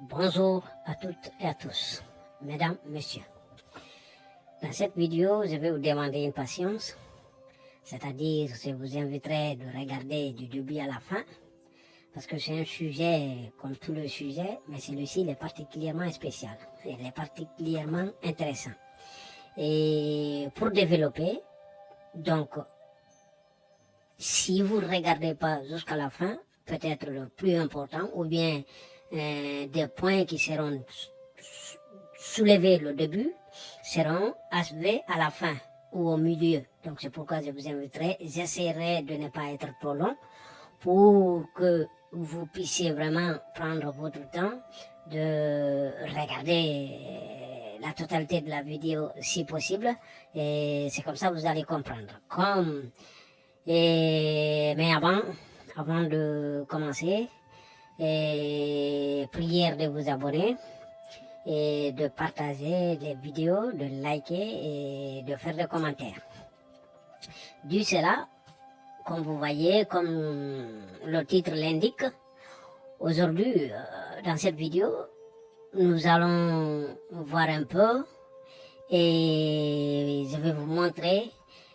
Bonjour à toutes et à tous, mesdames, messieurs. Dans cette vidéo, je vais vous demander une patience, c'est-à-dire je vous inviterai de regarder du début à la fin, parce que c'est un sujet comme tous les sujets, mais celui-ci est particulièrement spécial, il est particulièrement intéressant. Et pour développer, donc, si vous ne regardez pas jusqu'à la fin, peut-être le plus important, ou bien des points qui seront soulevés au début, seront achevés à la fin ou au milieu. Donc c'est pourquoi je vous inviterai, j'essaierai de ne pas être trop long pour que vous puissiez vraiment prendre votre temps de regarder la totalité de la vidéo si possible, et c'est comme ça que vous allez comprendre. Mais avant de commencer, prière de vous abonner et de partager les vidéos, de liker et de faire des commentaires. Du cela, comme vous voyez, comme le titre l'indique, aujourd'hui, dans cette vidéo, nous allons voir un peu et je vais vous montrer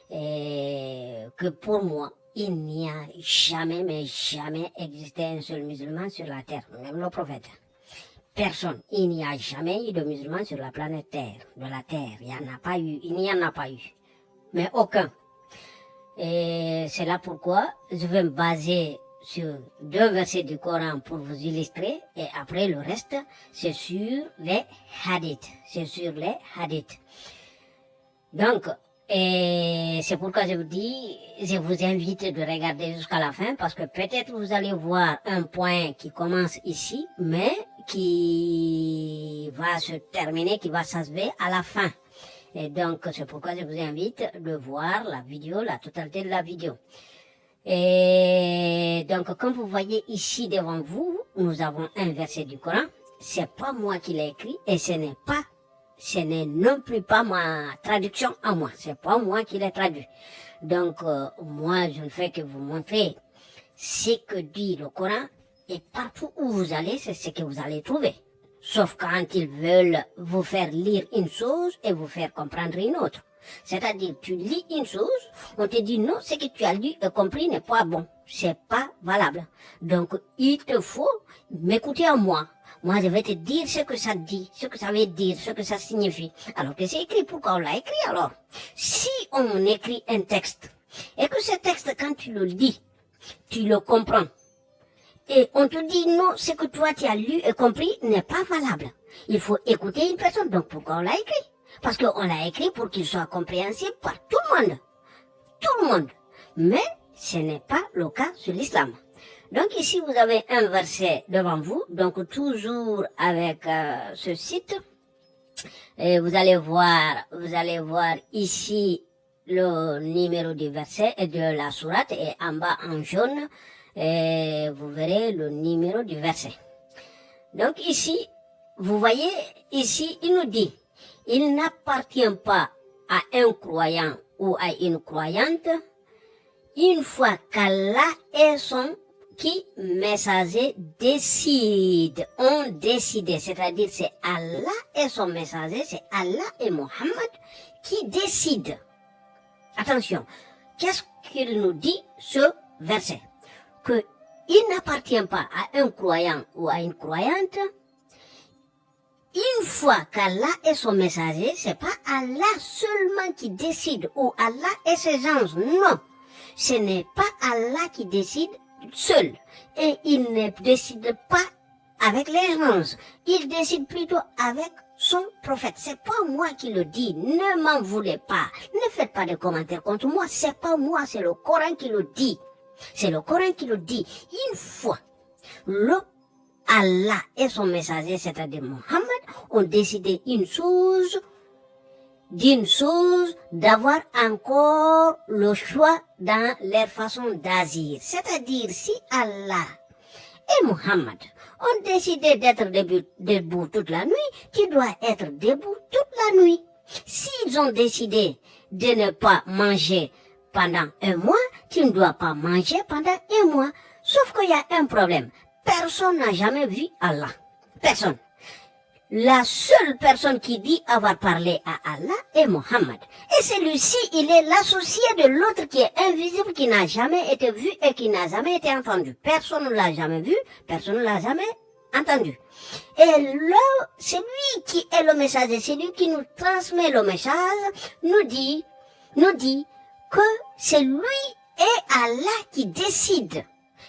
que pour moi, il n'y a jamais, mais jamais existé un seul musulman sur la terre, même le prophète. Personne. Il n'y a jamais eu de musulman sur la planète Terre, de la Terre. Il n'y en a pas eu. Il n'y en a pas eu. Mais aucun. Et c'est là pourquoi je vais me baser sur 2 versets du Coran pour vous illustrer. Et après le reste, c'est sur les hadiths. C'est sur les hadiths. Donc, et c'est pourquoi je vous dis, je vous invite de regarder jusqu'à la fin, parce que peut-être vous allez voir un point qui commence ici, mais qui va se terminer, qui va s'achever à la fin. Et donc, c'est pourquoi je vous invite de voir la vidéo, la totalité de la vidéo. Et donc, comme vous voyez ici devant vous, nous avons un verset du Coran. C'est pas moi qui l'ai écrit, et ce n'est non plus pas ma traduction à moi. C'est pas moi qui l'ai traduit. Donc, moi, je ne fais que vous montrer ce que dit le Coran, et partout où vous allez, c'est ce que vous allez trouver. Sauf quand ils veulent vous faire lire une chose et vous faire comprendre une autre. C'est-à-dire, tu lis une chose, on te dit non, ce que tu as lu et compris n'est pas bon. C'est pas valable. Donc, il te faut m'écouter à moi. Moi, je vais te dire ce que ça dit, ce que ça veut dire, ce que ça signifie. Alors que c'est écrit, pourquoi on l'a écrit alors? Si on écrit un texte, et que ce texte, quand tu le lis, tu le comprends, et on te dit non, ce que toi tu as lu et compris n'est pas valable. Il faut écouter une personne, donc pourquoi on l'a écrit? Parce qu'on l'a écrit pour qu'il soit compréhensible par tout le monde. Tout le monde. Mais ce n'est pas le cas sur l'islam. Donc ici, vous avez un verset devant vous, donc toujours avec ce site. Et vous allez voir ici le numéro du verset et de la sourate, et en bas en jaune, et vous verrez le numéro du verset. Donc ici, vous voyez, ici, il nous dit, il n'appartient pas à un croyant ou à une croyante, une fois qu'Allah et son messager ont décidé, c'est-à-dire c'est Allah et son messager, c'est Allah et Mohammed qui décident. Attention, qu'est-ce qu'il nous dit ce verset? Que il n'appartient pas à un croyant ou à une croyante, une fois qu'Allah est son messager, c'est pas Allah seulement qui décide, ou Allah et ses anges, non. Ce n'est pas Allah qui décide seul. Et il ne décide pas avec les anges. Il décide plutôt avec son prophète. C'est pas moi qui le dis. Ne m'en voulez pas. Ne faites pas de commentaires contre moi. C'est pas moi, c'est le Coran qui le dit. C'est le Coran qui le dit. Une fois, Allah et son messager, c'est-à-dire Mohammed, ont décidé d'une chose, d'avoir encore le choix dans leur façon d'agir. C'est-à-dire, si Allah et Mohammed ont décidé d'être debout toute la nuit, tu dois être debout toute la nuit. S'ils ont décidé de ne pas manger pendant un mois, tu ne dois pas manger pendant un mois. Sauf qu'il y a un problème. Personne n'a jamais vu Allah. Personne. La seule personne qui dit avoir parlé à Allah est Mohammed. Et celui-ci, il est l'associé de l'autre qui est invisible, qui n'a jamais été vu et qui n'a jamais été entendu. Personne ne l'a jamais vu, personne ne l'a jamais entendu. Et là, c'est lui qui est le messager, c'est lui qui nous transmet le message, nous dit que c'est lui et Allah qui décide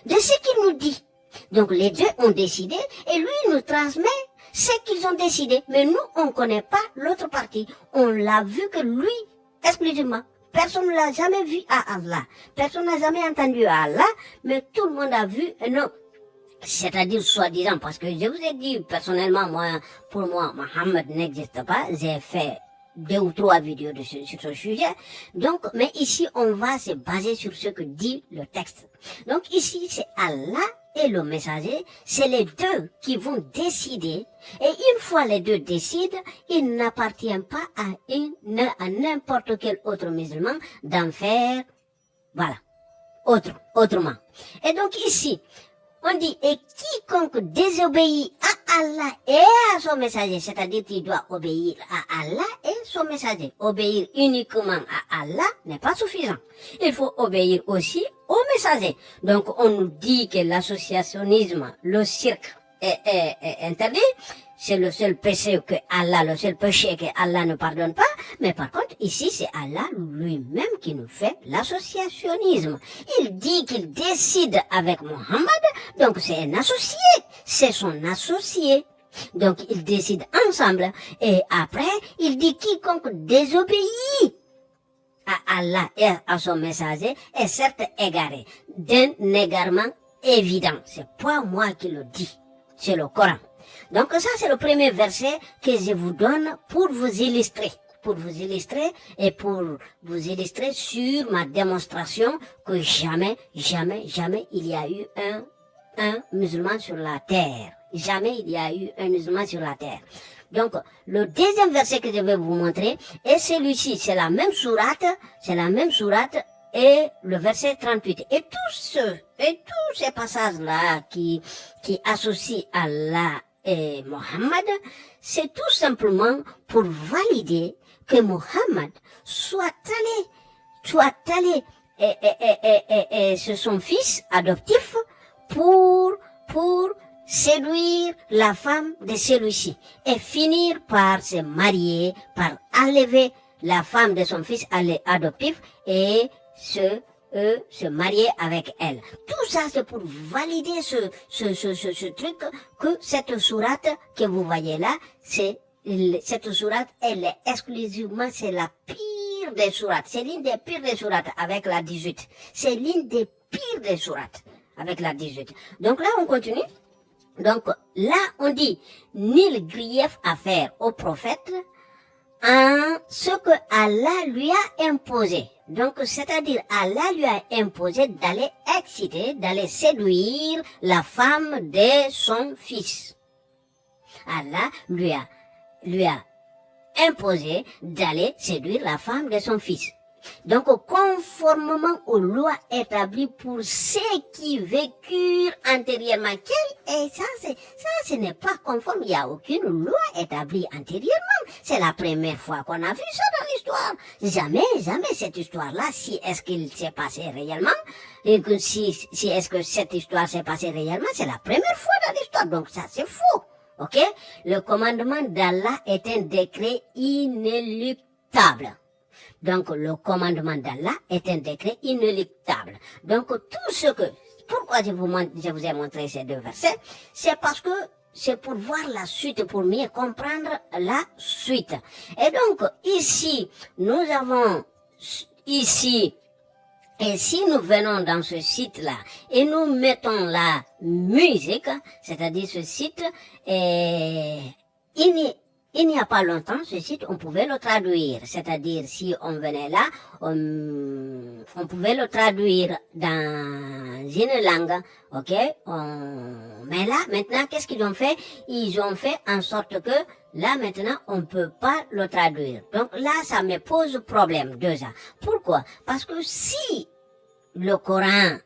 de ce qu'il nous dit. Donc les deux ont décidé et lui nous transmet ce qu'ils ont décidé. Mais nous, on ne connaît pas l'autre partie. On l'a vu que lui, exclusivement. Personne ne l'a jamais vu à Allah. Personne n'a jamais entendu à Allah, mais tout le monde a vu, non. C'est-à-dire, soi-disant, parce que je vous ai dit, personnellement, pour moi, Mohammed n'existe pas. J'ai fait 2 ou 3 vidéos sur ce sujet. Donc, mais ici, on va se baser sur ce que dit le texte. Donc, ici, c'est Allah et le messager, c'est les deux qui vont décider. Et une fois les deux décident, il n'appartient pas à n'importe quel autre musulman d'en faire, voilà, autrement. Et donc ici, on dit, et quiconque désobéit à Allah et à son messager, c'est-à-dire qu'il doit obéir à Allah et son messager. Obéir uniquement à Allah n'est pas suffisant. Il faut obéir aussi au messager. Donc on nous dit que l'associationnisme, le cirque est interdit. C'est le seul péché que Allah ne pardonne pas. Mais par contre, ici, c'est Allah lui-même qui nous fait l'associationnisme. Il dit qu'il décide avec Mohammed, donc c'est un associé. C'est son associé. Donc, ils décident ensemble. Et après, il dit quiconque désobéit à Allah et à son messager est certes égaré. D'un égarement évident. C'est pas moi qui le dis. C'est le Coran. Donc ça, c'est le premier verset que je vous donne pour vous illustrer. Et pour vous illustrer sur ma démonstration que jamais il y a eu un musulman sur la terre. Jamais il y a eu un musulman sur la terre. Donc, le deuxième verset que je vais vous montrer est celui-ci. C'est la même sourate et le verset 38. Et tous ces passages-là qui associent Allah et Mohammed, c'est tout simplement pour valider que Mohammed soit allé et c'est son fils adoptif pour séduire la femme de celui-ci et finir par se marier, par enlever la femme de son fils adoptif et se marier avec elle. Tout ça, c'est pour valider ce truc que cette sourate que vous voyez là, cette sourate, elle est exclusivement, c'est la pire des sourates. C'est l'une des pires des sourates avec la 18. C'est l'une des pires des sourates avec la 18. Donc là, on continue. Donc là, on dit, nul grief à faire au prophète en ce que Allah lui a imposé. Donc, c'est-à-dire, Allah lui a imposé d'aller exciter, d'aller séduire la femme de son fils. Allah lui a imposé d'aller séduire la femme de son fils. Donc, conformément aux lois établies pour ceux qui vécurent antérieurement. Et ça, ce n'est pas conforme. Il n'y a aucune loi établie antérieurement. C'est la première fois qu'on a vu ça dans l'histoire. Jamais cette histoire-là, si est-ce qu'il s'est passé réellement, et que si est-ce que cette histoire s'est passée réellement, c'est la première fois dans l'histoire. Donc ça, c'est faux. Ok? Le commandement d'Allah est un décret inéluctable. Donc, le commandement d'Allah est un décret inéluctable. Donc, tout ce que, pourquoi je vous ai montré ces deux versets, c'est parce que c'est pour voir la suite, pour mieux comprendre la suite. Et donc, ici, nous avons, et si nous venons dans ce site-là et nous mettons la musique, c'est-à-dire ce site, il n'y a pas longtemps, ce site, on pouvait le traduire. C'est-à-dire, si on venait là, on pouvait le traduire dans une langue, ok? Mais là, maintenant, qu'est-ce qu'ils ont fait? Ils ont fait en sorte que, là, maintenant, on peut pas le traduire. Donc là, ça me pose problème, déjà. Pourquoi? Parce que si le Coran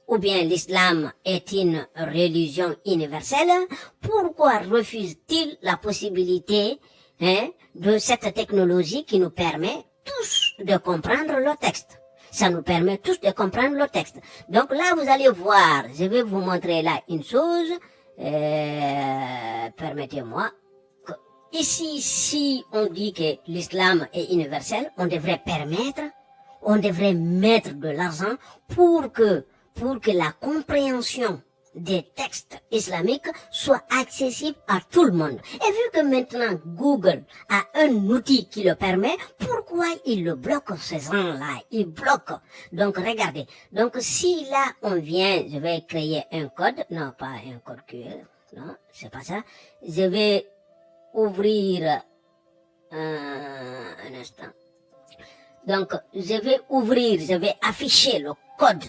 ou bien l'islam est une religion universelle, pourquoi refuse-t-il la possibilité de cette technologie qui nous permet tous de comprendre le texte? Ça nous permet tous de comprendre le texte. Donc là, vous allez voir, je vais vous montrer là une chose. Permettez-moi. Ici, si on dit que l'islam est universel, on devrait mettre de l'argent pour que la compréhension des textes islamiques soit accessible à tout le monde. Et vu que maintenant Google a un outil qui le permet, pourquoi il le bloque, ces gens-là? Il bloque. Donc regardez. Donc si là on vient, je vais créer un code, non pas un code QR, non, c'est pas ça. Je vais ouvrir un instant. Donc je vais afficher le code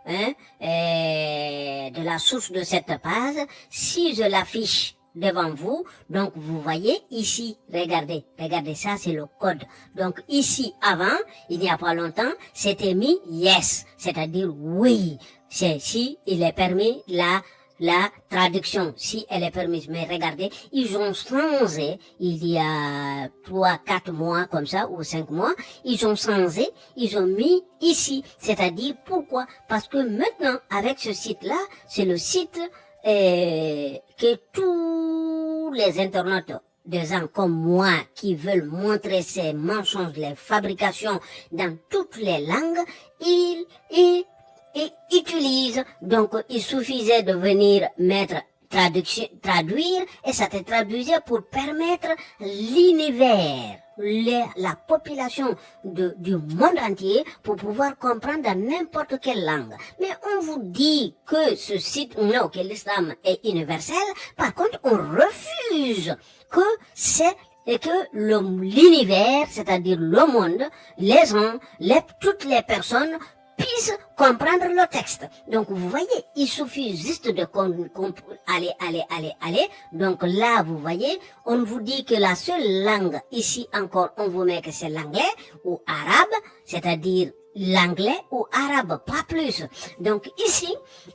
de la source de cette page. Si je l'affiche devant vous, donc vous voyez ici, regardez ça, c'est le code. Donc ici, avant, il n'y a pas longtemps, c'était mis yes, c'est-à-dire oui. C'est si il est permis la traduction, si elle est permise. Mais regardez, ils ont changé, il y a 3-4 mois comme ça, ou 5 mois, ils ont changé, ils ont mis ici. C'est-à-dire, pourquoi? Parce que maintenant, avec ce site-là, c'est le site que tous les internautes, des gens comme moi, qui veulent montrer ces mensonges, les fabrications dans toutes les langues, ils utilisent. Donc, il suffisait de venir mettre traduire, et ça te traduisait pour permettre l'univers, la population du monde entier pour pouvoir comprendre dans n'importe quelle langue. Mais on vous dit que ce site, non, que l'islam est universel. Par contre, on refuse que l'univers, c'est-à-dire le monde, les gens, toutes les personnes puissent comprendre le texte. Donc, vous voyez, il suffit juste de aller. Donc là, vous voyez, on vous dit que la seule langue, ici encore, on vous met que c'est l'anglais ou arabe, c'est-à-dire l'anglais ou arabe, pas plus. Donc ici,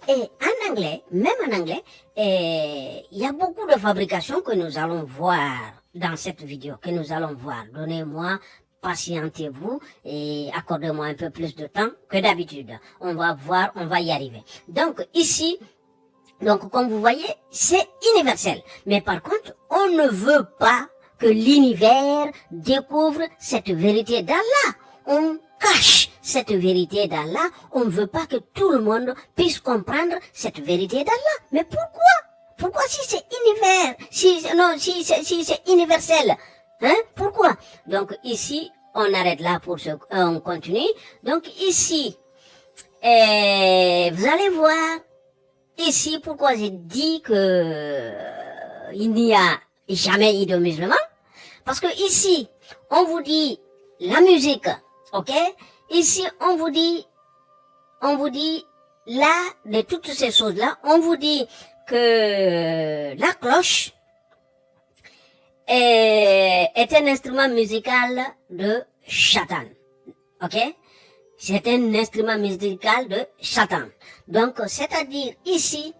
et en anglais, même en anglais, il y a beaucoup de fabrications que nous allons voir dans cette vidéo, que nous allons voir. Donnez-moi, patientez-vous et accordez-moi un peu plus de temps que d'habitude. On va voir, on va y arriver. Donc ici, donc comme vous voyez, c'est universel. Mais par contre, on ne veut pas que l'univers découvre cette vérité d'Allah. On cache cette vérité d'Allah. On ne veut pas que tout le monde puisse comprendre cette vérité d'Allah. Mais pourquoi? Pourquoi si c'est univers, si c'est universel? Hein? Pourquoi? Donc ici, on arrête là on continue. Donc ici, vous allez voir, ici, pourquoi j'ai dit que il n'y a jamais eu de musulmans? Parce que ici, on vous dit la musique, ok? Ici, on vous dit là, de toutes ces choses-là, on vous dit que la cloche est un instrument musical de Satan. Ok? C'est un instrument musical de Satan. Donc, c'est-à-dire ici,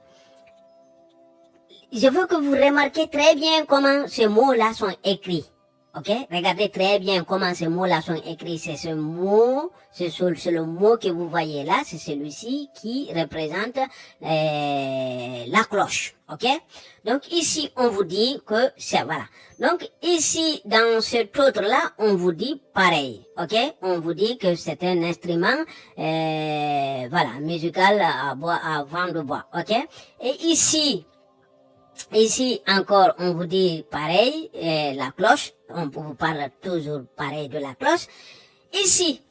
je veux que vous remarquiez très bien comment ces mots-là sont écrits. Ok? Regardez très bien comment ces mots-là sont écrits. C'est ce mot, c'est le mot que vous voyez là, c'est celui-ci qui représente la cloche. Ok? Donc ici, on vous dit que c'est, voilà. Donc ici, dans cet autre-là, on vous dit pareil. Ok? On vous dit que c'est un instrument, voilà, musical à vent de bois. Ok? Et ici encore, on vous dit pareil, la cloche, on vous parle toujours pareil de la cloche. Ici,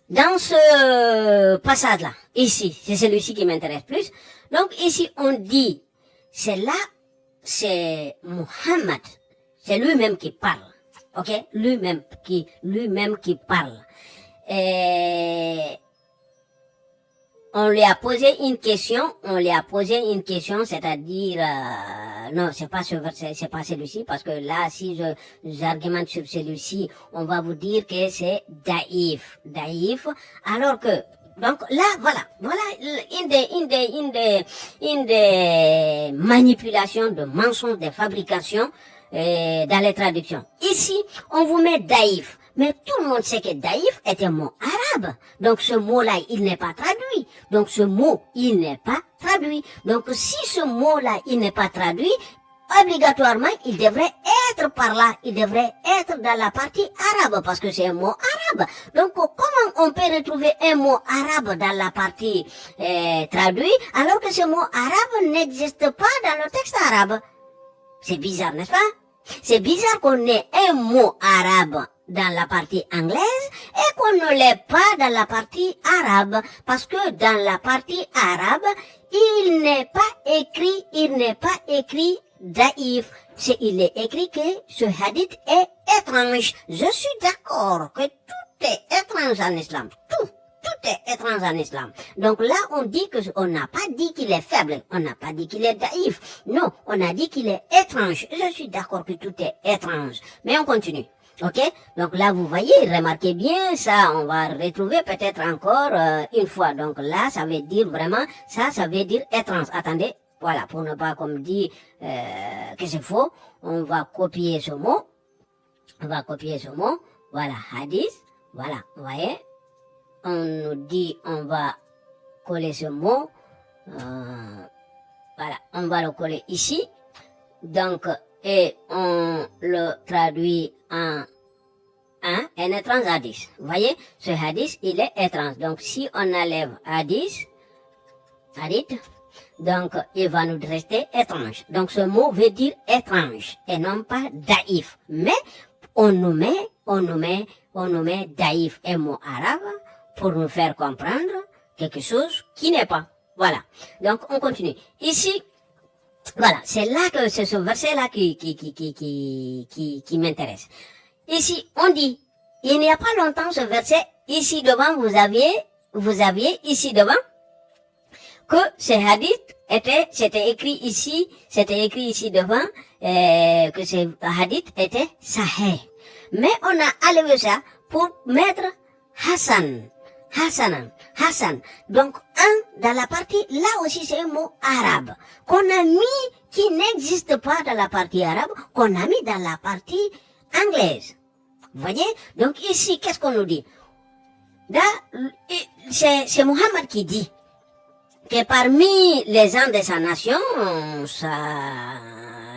dans ce passage-là, ici, c'est celui-ci qui m'intéresse plus. Donc ici, on dit, c'est Muhammad, c'est lui-même qui parle, ok? Lui-même qui parle. Et on lui a posé une question, c'est-à-dire, non, c'est pas ce verset, c'est pas celui-ci, parce que là, si j'argumente sur celui-ci, on va vous dire que c'est daïf, alors que, Donc là, voilà une des manipulations, de mensonges, de fabrications dans les traductions. Ici, on vous met daïf, mais tout le monde sait que daïf est un mot arabe. Donc ce mot-là, il n'est pas traduit. Donc ce mot, il n'est pas traduit. Donc si ce mot-là, il n'est pas traduit, obligatoirement, il devrait être par là, il devrait être dans la partie arabe, parce que c'est un mot arabe. Donc, comment on peut retrouver un mot arabe dans la partie traduite, alors que ce mot arabe n'existe pas dans le texte arabe? C'est bizarre, n'est-ce pas? C'est bizarre qu'on ait un mot arabe dans la partie anglaise et qu'on ne l'ait pas dans la partie arabe, parce que dans la partie arabe, il n'est pas écrit daïf. Il est écrit que ce hadith est étrange. Je suis d'accord que tout est étrange en islam. Tout est étrange en islam. Donc là, on dit que, on n'a pas dit qu'il est faible. On n'a pas dit qu'il est daïf. Non, on a dit qu'il est étrange. Je suis d'accord que tout est étrange. Mais on continue. Ok? Donc là, vous voyez, remarquez bien ça. On va retrouver peut-être encore une fois. Donc là, ça veut dire vraiment, ça veut dire étrange. Attendez. Voilà, pour ne pas, comme dit, que c'est faux, on va copier ce mot. Voilà, hadith. Voilà, vous voyez. On nous dit, on va coller ce mot. Voilà, on va le coller ici. Donc, et on le traduit en un étrange hadith. Vous voyez, ce hadith, il est étrange. Donc, si on enlève hadith, donc, il va nous rester étrange. Donc, ce mot veut dire étrange et non pas daïf. Mais, on nous met daïf, un mot arabe, pour nous faire comprendre quelque chose qui n'est pas. Voilà. Donc, on continue. Ici, voilà, c'est là que c'est ce verset-là qui m'intéresse. Ici, on dit, il n'y a pas longtemps ce verset, ici devant, vous aviez ici devant, que ce hadith c'était écrit ici devant, que ce hadith était sahih. Mais on a enlevé ça pour mettre Hassan. Donc, dans la partie, là aussi c'est un mot arabe, qu'on a mis, qui n'existe pas dans la partie arabe, qu'on a mis dans la partie anglaise. Vous voyez? Donc ici, qu'est-ce qu'on nous dit? Là, c'est Muhammad qui dit que parmi les gens de sa nation,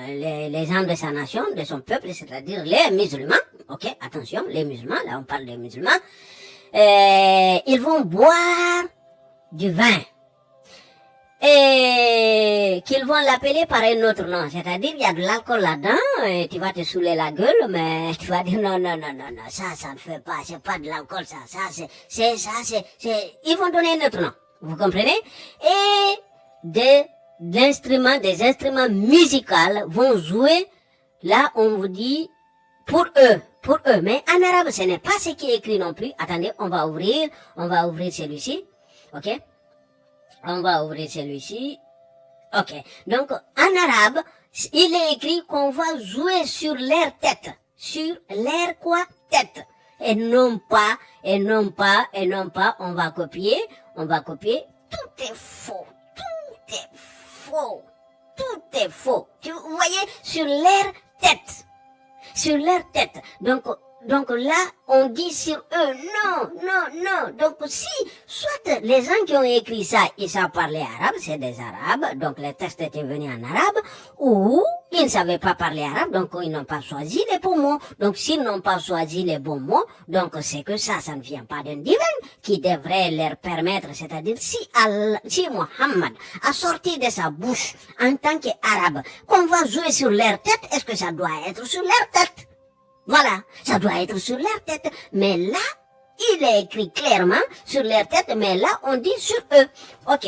les gens de sa nation, de son peuple, c'est-à-dire les musulmans, ok, attention, les musulmans, là on parle des musulmans, ils vont boire du vin. Et qu'ils vont l'appeler par un autre nom. C'est-à-dire, il y a de l'alcool là-dedans, et tu vas te saouler la gueule, mais tu vas dire non, ça ne fait pas, c'est pas de l'alcool, ils vont donner un autre nom. Vous comprenez? Et des instruments musicaux vont jouer, là, on vous dit, pour eux. Mais en arabe, ce n'est pas ce qui est écrit non plus. Attendez, on va ouvrir celui-ci. Ok? On va ouvrir celui-ci. Ok. Donc, en arabe, il est écrit qu'on va jouer sur leur tête. Sur leur quoi? Tête. Et non pas, on va copier. Tout est faux. Vous voyez, sur leur tête. Donc là, on dit sur eux, non. Donc si, soit les gens qui ont écrit ça, ils savent parler arabe, c'est des arabes, donc les textes étaient venus en arabe, ou ils ne savaient pas parler arabe, donc ils n'ont pas choisi les bons mots. Donc s'ils n'ont pas choisi les bons mots, donc c'est que ça ne vient pas d'un divin qui devrait leur permettre, c'est-à-dire si Muhammad a sorti de sa bouche en tant qu'arabe, qu'on va jouer sur leur tête, est-ce que ça doit être sur leur tête? Voilà, ça doit être sur leur tête. Mais là, il est écrit clairement sur leur tête, mais là, on dit sur eux. Ok.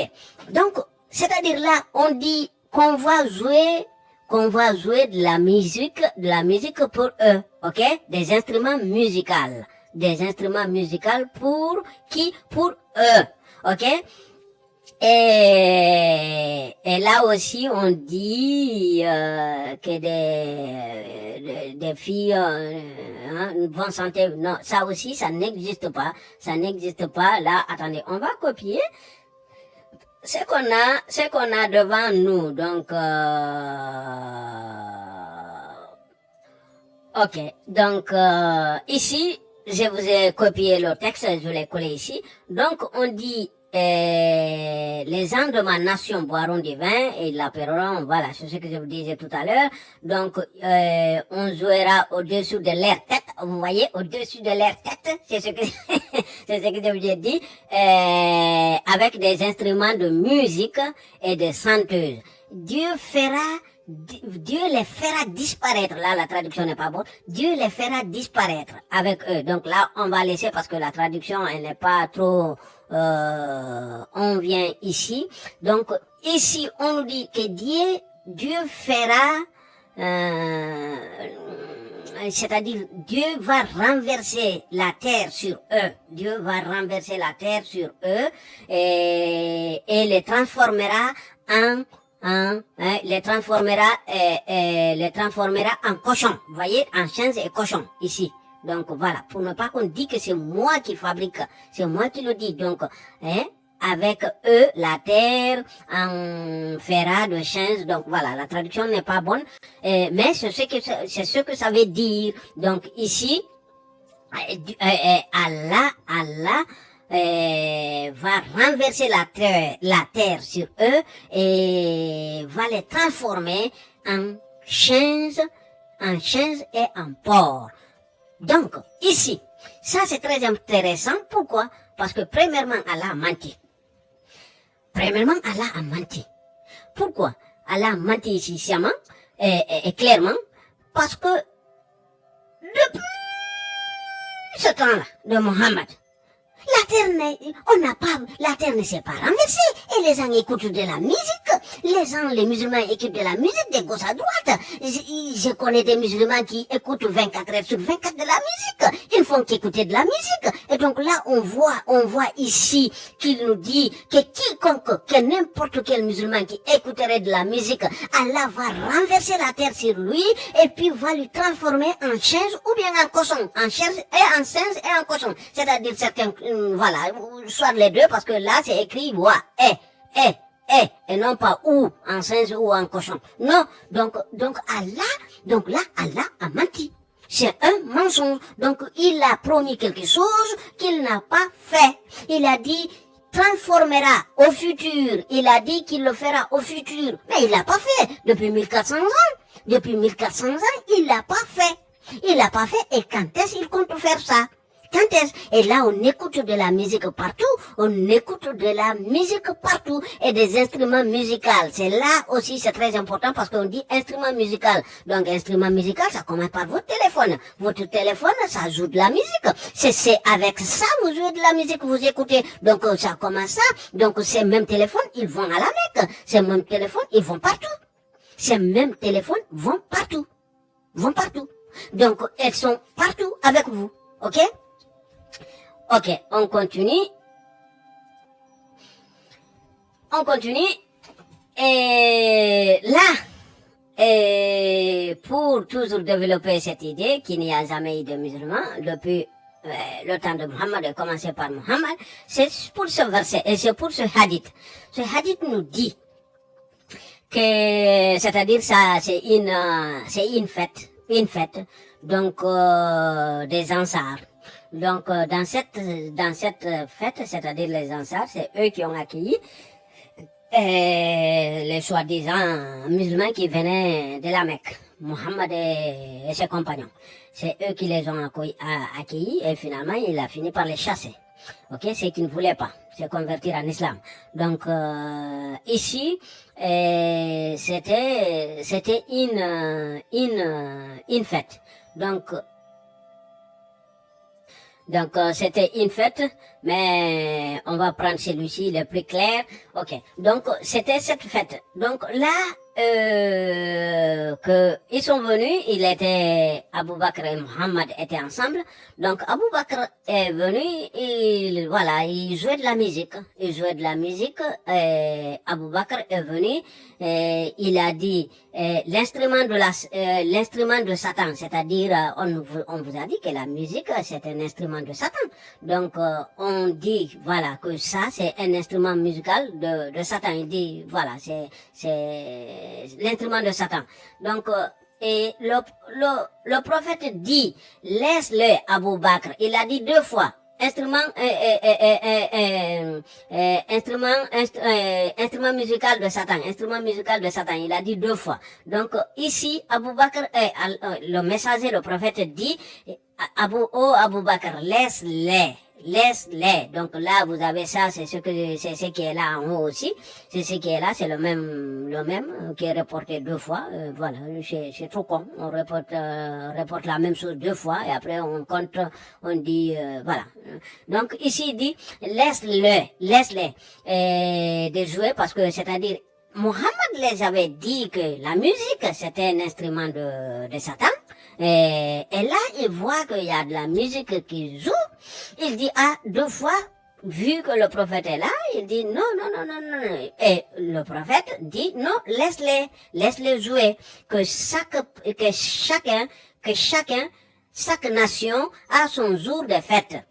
Donc, c'est-à-dire là, on dit qu'on va jouer de la musique pour eux. Ok? Des instruments musicaux pour qui? Pour eux. Ok? Et là aussi, on dit que des filles une bonne santé. Non, ça aussi, ça n'existe pas. Ça n'existe pas. Là, attendez, on va copier ce qu'on a devant nous. Donc, ok. Donc, ici, je vous ai copié le texte, je l'ai collé ici. Donc, on dit les gens de ma nation boiront du vin et l'apéreront, voilà, c'est ce que je vous disais tout à l'heure. Donc, on jouera au-dessus de leur tête, vous voyez, au-dessus de leur tête, c'est ce que, c'est ce que je vous ai dit, avec des instruments de musique et de chanteuses. Dieu les fera disparaître. Là, la traduction n'est pas bonne. Dieu les fera disparaître avec eux. Donc là, on va laisser parce que la traduction, elle n'est pas trop, on vient ici. Donc, ici, on nous dit que Dieu fera, c'est-à-dire Dieu va renverser la terre sur eux. Dieu va renverser la terre sur eux et les transformera les transformera en cochons. Vous voyez, en chiens et cochons ici. Donc voilà, pour ne pas qu'on dise que c'est moi qui fabrique, c'est moi qui le dis. Donc, avec eux, la terre en fera de chiens. Donc voilà, la traduction n'est pas bonne, mais c'est ce que ça veut dire. Donc ici, Allah va renverser la terre sur eux et va les transformer en chiens et en porcs. Donc, ici, ça c'est très intéressant. Pourquoi? Parce que premièrement, Allah a menti. Premièrement, Allah a menti. Pourquoi? Allah a menti ici sciemment et clairement parce que depuis ce temps-là de Mohammed, la terre ne s'est pas renversée. Et les gens écoutent de la musique. Les musulmans écoutent de la musique de gauche à droite. Je connais des musulmans qui écoutent 24 heures sur 24 de la musique. Ils font qu'écouter de la musique. Et donc là, on voit ici qu'il nous dit que quiconque, que n'importe quel musulman qui écouterait de la musique, Allah va renverser la terre sur lui et puis va lui transformer en chien ou bien en cochon. En chien et en singe et en cochon. C'est-à-dire certains, voilà, soit les deux parce que là c'est écrit wa, et non pas ou, en singe ou en cochon. Non, donc Allah a menti. C'est un mensonge. Donc il a promis quelque chose qu'il n'a pas fait. Il a dit transformera au futur. Il a dit qu'il le fera au futur. Mais il l'a pas fait. Depuis 1400 ans. Depuis 1400 ans, il l'a pas fait. Il l'a pas fait. Et quand est-ce qu'il compte faire ça? Quand est-ce? Et là, on écoute de la musique partout. On écoute de la musique partout. Et des instruments musicaux. C'est là aussi, c'est très important parce qu'on dit instrument musical. Donc, instrument musical, ça commence par votre téléphone. Votre téléphone, ça joue de la musique. C'est avec ça, vous jouez de la musique, vous écoutez. Donc, ça commence ça. Donc, ces mêmes téléphones, ils vont à la Mecque. Ces mêmes téléphones, ils vont partout. Ces mêmes téléphones vont partout. Vont partout. Donc, elles sont partout avec vous. OK? Ok, on continue. Et là, pour toujours développer cette idée qu'il n'y a jamais eu de musulmans depuis le temps de Muhammad, commencé par Muhammad, c'est pour ce verset et c'est pour ce hadith. Ce hadith nous dit que, c'est-à-dire ça, c'est une fête, donc des Ansars. Donc, dans cette fête, c'est-à-dire les Ansars, c'est eux qui ont accueilli les soi-disant musulmans qui venaient de la Mecque, Mohammed et ses compagnons. C'est eux qui les ont accueillis et finalement, il a fini par les chasser. Ok, c'est qu'ils ne voulaient pas se convertir en islam. Donc, ici, c'était une fête. Donc, c'était une fête, mais on va prendre celui-ci le plus clair. Ok. Donc, c'était cette fête. Donc, là, que ils sont venus, Abou Bakr et Mohammed étaient ensemble. Donc Abou Bakr est venu, il jouait de la musique. Il jouait de la musique. Abou Bakr est venu, il a dit l'instrument de Satan, c'est-à-dire on vous a dit que la musique c'est un instrument de Satan. Donc on dit voilà que ça c'est un instrument musical de Satan. Il dit voilà c'est l'instrument de Satan. Donc et le prophète dit laisse-le Abou Bakr. Il a dit 2 fois. Instrument musical de Satan, instrument musical de Satan, il a dit 2 fois. Donc ici Abou Bakr, le messager, le prophète dit Abou Bakr, laisse-les. Donc là vous avez ça, c'est ce qui est là en haut aussi, c'est ce qui est là, c'est le même qui est reporté 2 fois. Voilà, c'est trop con, on reporte la même chose 2 fois et après on compte, on dit voilà. Donc ici il dit laisse-les de jouer parce que c'est-à-dire Mohammed les avait dit que la musique c'était un instrument de Satan. Et là, il voit qu'il y a de la musique qui joue. Il dit, 2 fois, vu que le prophète est là, il dit, non. Et le prophète dit, non, laisse-les jouer. Chaque nation a son jour de fête.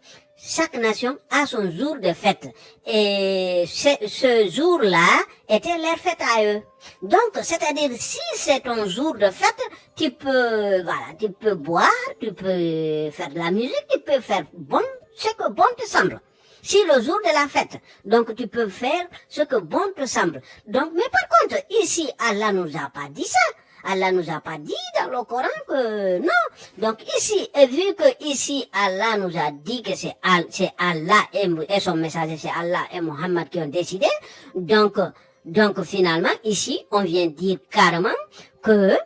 Chaque nation a son jour de fête. Et ce jour-là était leur fête à eux. Donc, c'est-à-dire, si c'est ton jour de fête, tu peux boire, tu peux faire de la musique, tu peux faire ce que bon te semble. Si le jour de la fête, donc tu peux faire ce que bon te semble. Donc, mais par contre, ici, Allah nous a pas dit ça. Allah nous a pas dit dans le Coran que non. Donc ici, et vu que ici Allah nous a dit que c'est Allah et son messager, c'est Allah et Mohammed qui ont décidé, donc finalement ici on vient dire carrément que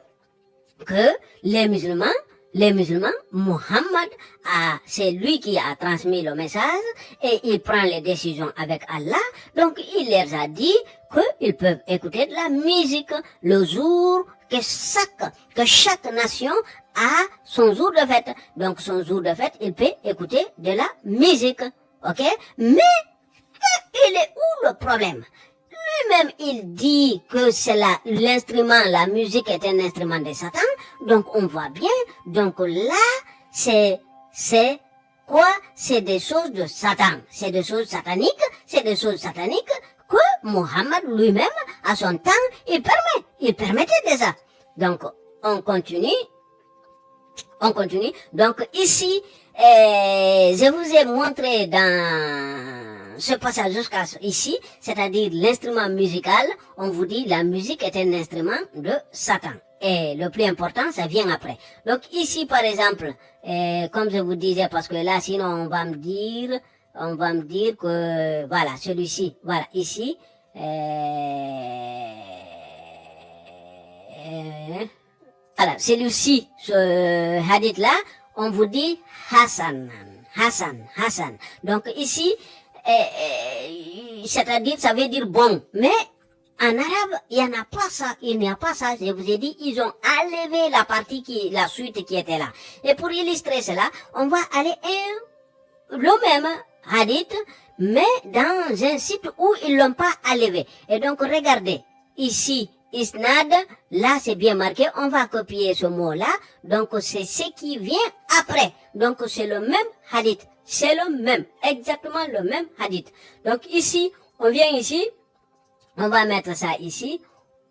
les musulmans, Mohammed c'est lui qui a transmis le message et il prend les décisions avec Allah. Donc il leur a dit qu'ils peuvent écouter de la musique le jour que chaque nation a son jour de fête. Donc son jour de fête, il peut écouter de la musique. OK? Mais il est où le problème? Lui-même, il dit que c'est l'instrument, la musique est un instrument de Satan. Donc on voit bien. Donc là, c'est quoi? C'est des choses de Satan. C'est des choses sataniques. C'est des choses sataniques que Mohammed lui-même, à son temps, il permettait déjà. Donc, on continue. Donc, ici, je vous ai montré dans ce passage jusqu'à ici, c'est-à-dire l'instrument musical, on vous dit la musique est un instrument de Satan. Et le plus important, ça vient après. Donc, ici, par exemple, comme je vous disais, parce que là, sinon, on va me dire que, voilà, celui-ci, voilà, ici, alors, celui-ci, ce hadith-là, on vous dit Hassan. Donc, ici, c'est-à-dire, ça veut dire bon. Mais, en arabe, il n'y a pas ça. Je vous ai dit, ils ont enlevé la suite qui était là. Et pour illustrer cela, on va aller le même hadith, mais dans un site où ils l'ont pas enlevé. Et donc, regardez, ici, isnad, là c'est bien marqué, on va copier ce mot-là, donc c'est ce qui vient après. Donc c'est le même hadith, c'est le même, exactement le même hadith. Donc ici, on vient ici, on va mettre ça ici,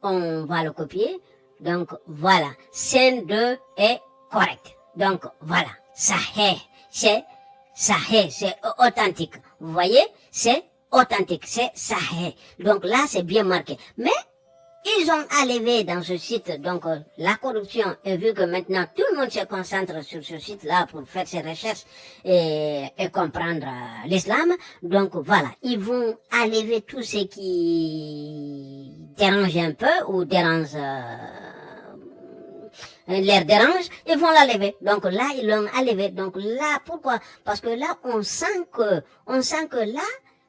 on va le copier, donc voilà, scène 2 est correct. Donc voilà, sahih, c'est authentique. Vous voyez, c'est authentique, c'est sahih. Donc là, c'est bien marqué. Mais ils ont enlevé dans ce site, donc la corruption, et vu que maintenant tout le monde se concentre sur ce site-là pour faire ses recherches et comprendre l'islam, donc voilà, ils vont enlever tout ce qui dérange un peu ou leur dérange, ils vont l'enlever. Donc là, ils l'ont enlevé. Donc là, pourquoi? Parce que là, on sent que là,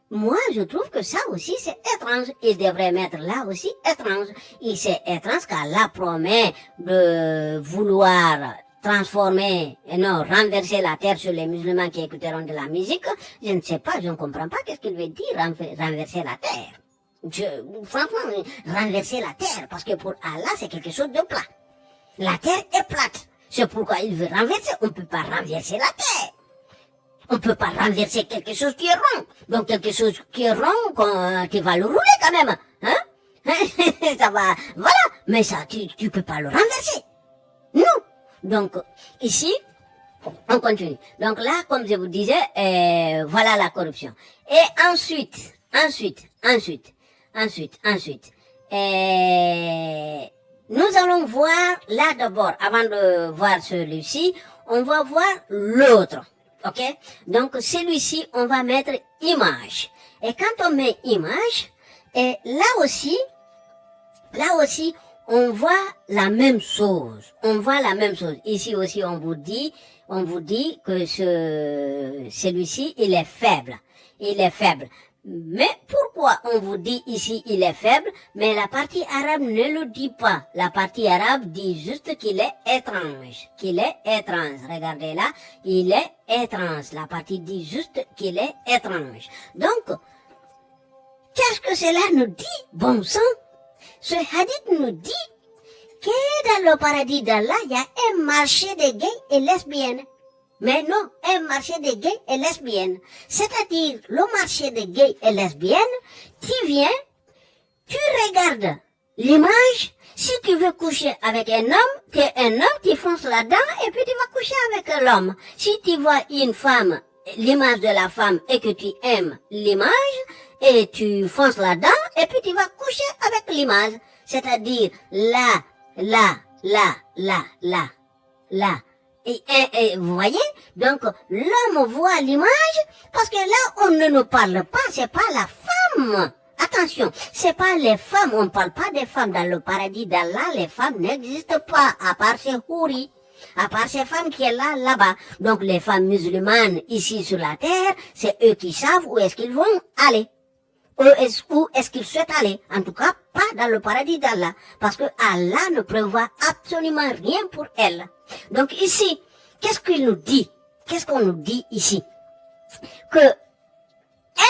moi, je trouve que ça aussi, c'est étrange. Il devrait mettre là aussi étrange. Et c'est étrange qu'Allah promet de vouloir transformer, non, renverser la terre sur les musulmans qui écouteront de la musique. Je ne sais pas, je ne comprends pas qu'est-ce qu'il veut dire renverser la terre. Franchement, renverser la terre, parce que pour Allah, c'est quelque chose de plat. La terre est plate. C'est pourquoi il veut renverser. On ne peut pas renverser la terre. On ne peut pas renverser quelque chose qui est rond. Donc quelque chose qui est rond, tu vas le rouler quand même. Hein? Ça va, voilà. Mais ça, tu peux pas le renverser. Non. Donc, ici, on continue. Donc là, comme je vous disais, voilà la corruption. Et ensuite, nous allons voir, là d'abord, avant de voir celui-ci, on va voir l'autre. Ok? Donc, celui-ci, on va mettre image. Et quand on met image, et là aussi, on voit la même chose. On voit la même chose. Ici aussi, on vous dit que celui-ci, il est faible. Il est faible. Mais pourquoi on vous dit ici il est faible, mais la partie arabe ne le dit pas. La partie arabe dit juste qu'il est étrange. Qu'il est étrange. Regardez là, il est étrange. La partie dit juste qu'il est étrange. Donc, qu'est-ce que cela nous dit, bon sang? Ce hadith nous dit que dans le paradis d'Allah, il y a un marché de gays et lesbiennes. Mais non, un marché de gays et lesbiennes. C'est-à-dire, le marché de gays et lesbiennes, tu viens, tu regardes l'image, si tu veux coucher avec un homme, tu fonces là-dedans et puis tu vas coucher avec l'homme. Si tu vois une femme, l'image de la femme et que tu aimes l'image, et tu fonces là-dedans et puis tu vas coucher avec l'image. C'est-à-dire, là. Et vous voyez, donc l'homme voit l'image parce que là on ne nous parle pas, c'est pas la femme. Attention, c'est pas les femmes, on ne parle pas des femmes dans le paradis d'Allah, les femmes n'existent pas à part ces houris, à part ces femmes qui sont là-bas. Donc les femmes musulmanes ici sur la terre, c'est eux qui savent où est-ce qu'ils vont aller. Où est-ce qu'ils souhaitent aller? En tout cas, pas dans le paradis d'Allah. Parce que Allah ne prévoit absolument rien pour elles. Donc ici, qu'est-ce qu'il nous dit? Qu'est-ce qu'on nous dit ici? Que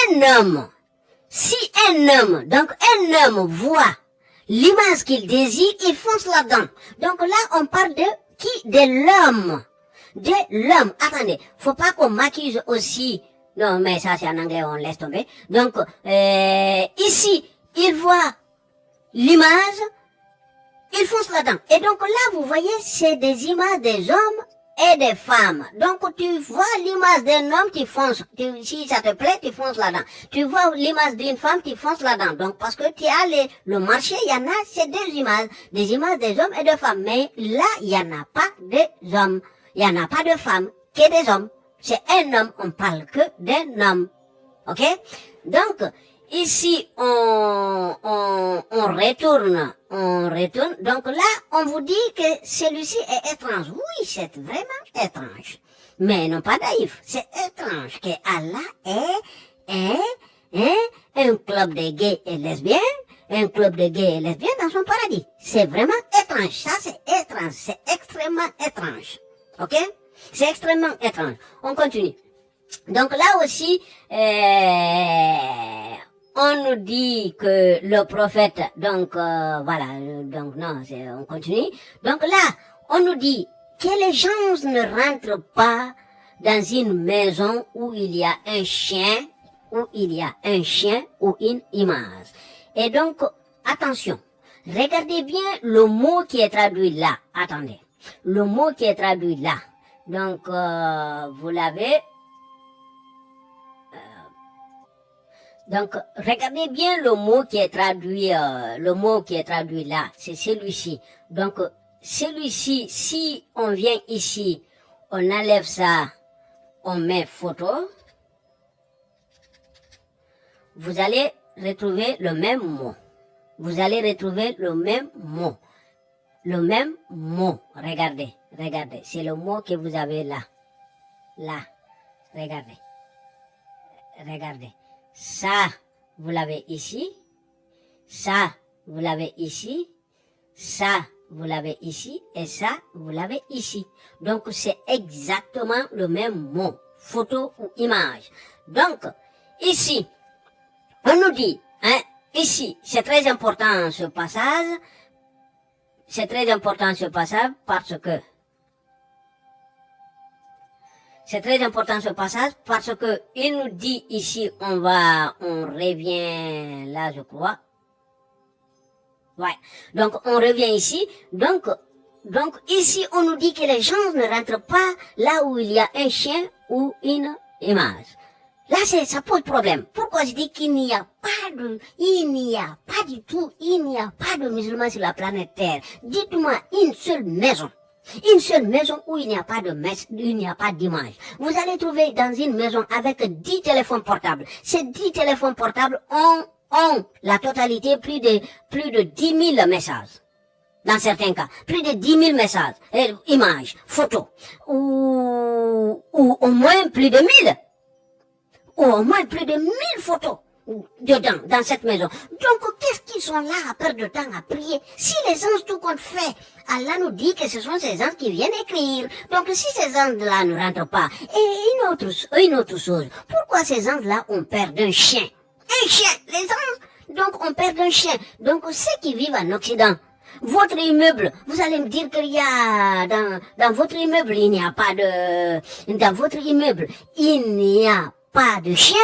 un homme, donc un homme voit l'image qu'il désire, il fonce là-dedans. Donc là, on parle de qui? De l'homme. De l'homme. Attendez, faut pas qu'on m'accuse aussi. Non, mais ça c'est en anglais, on laisse tomber. Donc, ici, il voit l'image, il fonce là-dedans. Et donc là, vous voyez, c'est des images des hommes et des femmes. Donc, tu vois l'image d'un homme, tu fonces. Si ça te plaît, tu fonces là-dedans. Tu vois l'image d'une femme, tu fonces là-dedans. Donc, parce que tu as le marché, il y en a, c'est des images des hommes et de femmes. Mais là, il n'y en a pas des hommes. Il n'y en a pas de femmes, que des hommes. C'est un homme, on parle que d'un homme. Ok? Donc, ici, on retourne. Donc là, on vous dit que celui-ci est étrange. Oui, c'est vraiment étrange. Mais non pas naïf. C'est étrange que Allah est un club de gays et lesbiennes, un club de gays et lesbiennes dans son paradis. C'est vraiment étrange. Ça, c'est étrange. C'est extrêmement étrange. Ok? C'est extrêmement étrange. On continue. Donc là aussi, on nous dit que le prophète, donc voilà, donc non, on continue. Donc là, on nous dit que les gens ne rentrent pas dans une maison où il y a un chien, ou une image. Et donc, attention, regardez bien le mot qui est traduit là. Attendez, le mot qui est traduit là. Donc, vous l'avez. Donc, regardez bien le mot qui est traduit là. C'est celui-ci. Donc, celui-ci, si on vient ici, on enlève ça, on met photo, vous allez retrouver le même mot. Vous allez retrouver le même mot. Le même mot. Regardez. C'est le mot que vous avez là. Là. Regardez. Ça, vous l'avez ici. Ça, vous l'avez ici. Ça, vous l'avez ici. Et ça, vous l'avez ici. Donc, c'est exactement le même mot. Photo ou image. Donc, ici, on nous dit, hein, ici, c'est très important ce passage. C'est très important ce passage parce que il nous dit ici, on revient là, je crois. Ouais. Donc, on revient ici. Donc, ici, on nous dit que les gens ne rentrent pas là où il y a un chien ou une image. Là, ça pose problème. Pourquoi je dis qu'il n'y a pas de musulmans sur la planète Terre? Dites-moi une seule maison où il n'y a pas d'image. Vous allez trouver dans une maison avec 10 téléphones portables. Ces 10 téléphones portables ont la totalité plus de 10 000 messages. Dans certains cas, plus de 10 000 messages, images, photos, ou au moins plus de 1000. Ou au moins plus de 1000 photos dedans, dans cette maison. Donc, qu'est-ce qu'ils sont là à perdre de temps à prier? Si les anges, tout compte fait, Allah nous dit que ce sont ces anges qui viennent écrire. Donc, si ces anges-là ne rentrent pas, et une autre chose, pourquoi ces anges-là ont peur d'un chien? Un chien! Les anges, donc, ont peur d'un chien. Donc, ceux qui vivent en Occident, votre immeuble, vous allez me dire qu'il y a, dans votre immeuble, il n'y a pas de chien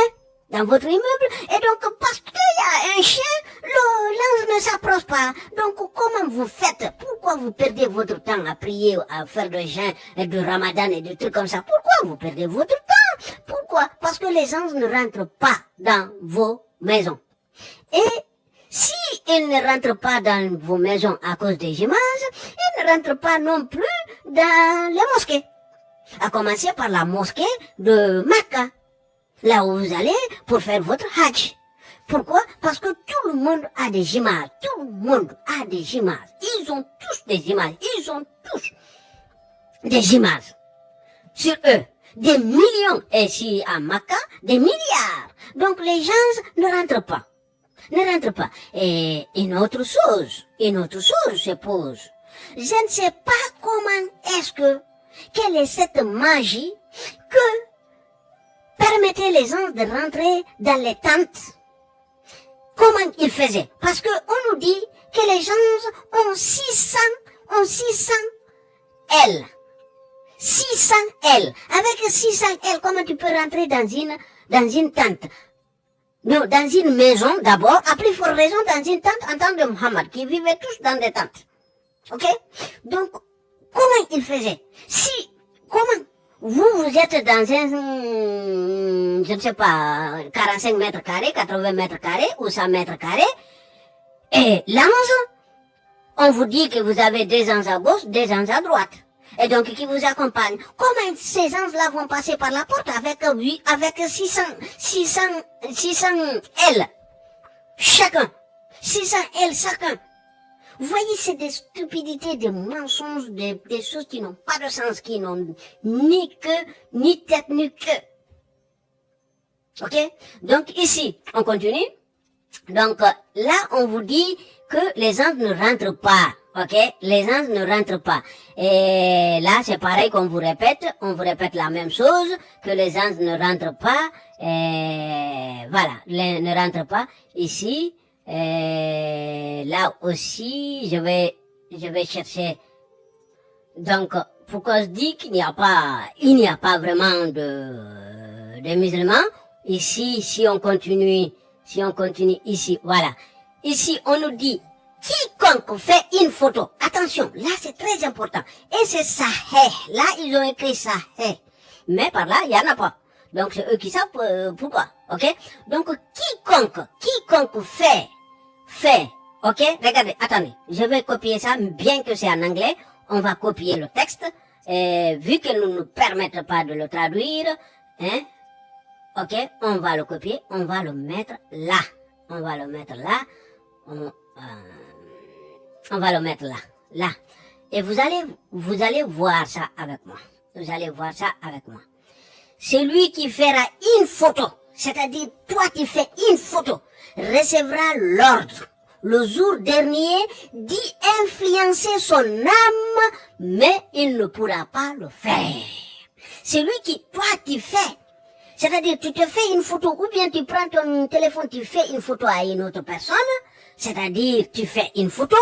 dans votre immeuble, et donc parce qu'il y a un chien, l'ange ne s'approche pas. Donc comment vous faites? Pourquoi vous perdez votre temps à prier, à faire de jeûne, de ramadan et des trucs comme ça? Pourquoi vous perdez votre temps? Pourquoi? Parce que les anges ne rentrent pas dans vos maisons. Et si ils ne rentrent pas dans vos maisons à cause des images, ils ne rentrent pas non plus dans les mosquées. À commencer par la mosquée de Mecca. Là où vous allez pour faire votre hajj. Pourquoi? Parce que tout le monde a des images. Tout le monde a des images. Ils ont tous des images. Ils ont tous des images sur eux. Des millions. Et si à Makkah, des milliards. Donc les gens ne rentrent pas. Et une autre chose se pose. Je ne sais pas quelle est cette magie que permettait les anges de rentrer dans les tentes. Comment ils faisaient? Parce que on nous dit que les anges ont 600 ailes. 600 ailes. Avec 600 ailes, comment tu peux rentrer dans une tente? Non, dans une maison d'abord, à plus forte raison dans une tente en temps de Muhammad, qui vivaient tous dans des tentes. Ok? Donc, comment ils faisaient? Comment? Vous êtes dans je ne sais pas, 45 mètres carrés, 80 mètres carrés ou 100 mètres carrés. Et l'ange, on vous dit que vous avez des anges à gauche, des anges à droite. Et donc, qui vous accompagnent. Comment ces anges-là vont passer par la porte avec 600 ailes chacun. 600 ailes chacun. Vous voyez, c'est des stupidités, des mensonges, des choses qui n'ont pas de sens, qui n'ont ni queue, ni tête, ni queue. Ok? Donc ici, on continue. Donc là, on vous dit que les anges ne rentrent pas. Ok? Les anges ne rentrent pas. Et là, c'est pareil qu'on vous répète. On vous répète la même chose, que les anges ne rentrent pas. Et voilà, ne rentrent pas ici. Et là aussi, je vais chercher. Donc, pourquoi je dis qu'il n'y a pas vraiment de musulmans. Ici, si on continue ici, voilà. Ici, on nous dit, quiconque fait une photo, attention, là c'est très important. Et c'est Sahih. Là, ils ont écrit Sahih. Mais par là, il y en a pas. Donc, c'est eux qui savent pourquoi. Ok? Donc, quiconque fait, ok? Regardez, attendez. Je vais copier ça, bien que c'est en anglais. On va copier le texte. Vu que nous ne permettent pas de le traduire, hein? Ok? On va le copier. On va le mettre là. On va le mettre là. On va le mettre là. Là. Et vous allez voir ça avec moi. Vous allez voir ça avec moi. Celui qui fera une photo. c'est-à-dire toi tu fais une photo, recevra l'ordre le jour dernier d'y influencer son âme, mais il ne pourra pas le faire. Celui qui, toi, tu fais, c'est-à-dire tu te fais une photo, ou bien tu prends ton téléphone, tu fais une photo à une autre personne, c'est-à-dire tu fais une photo,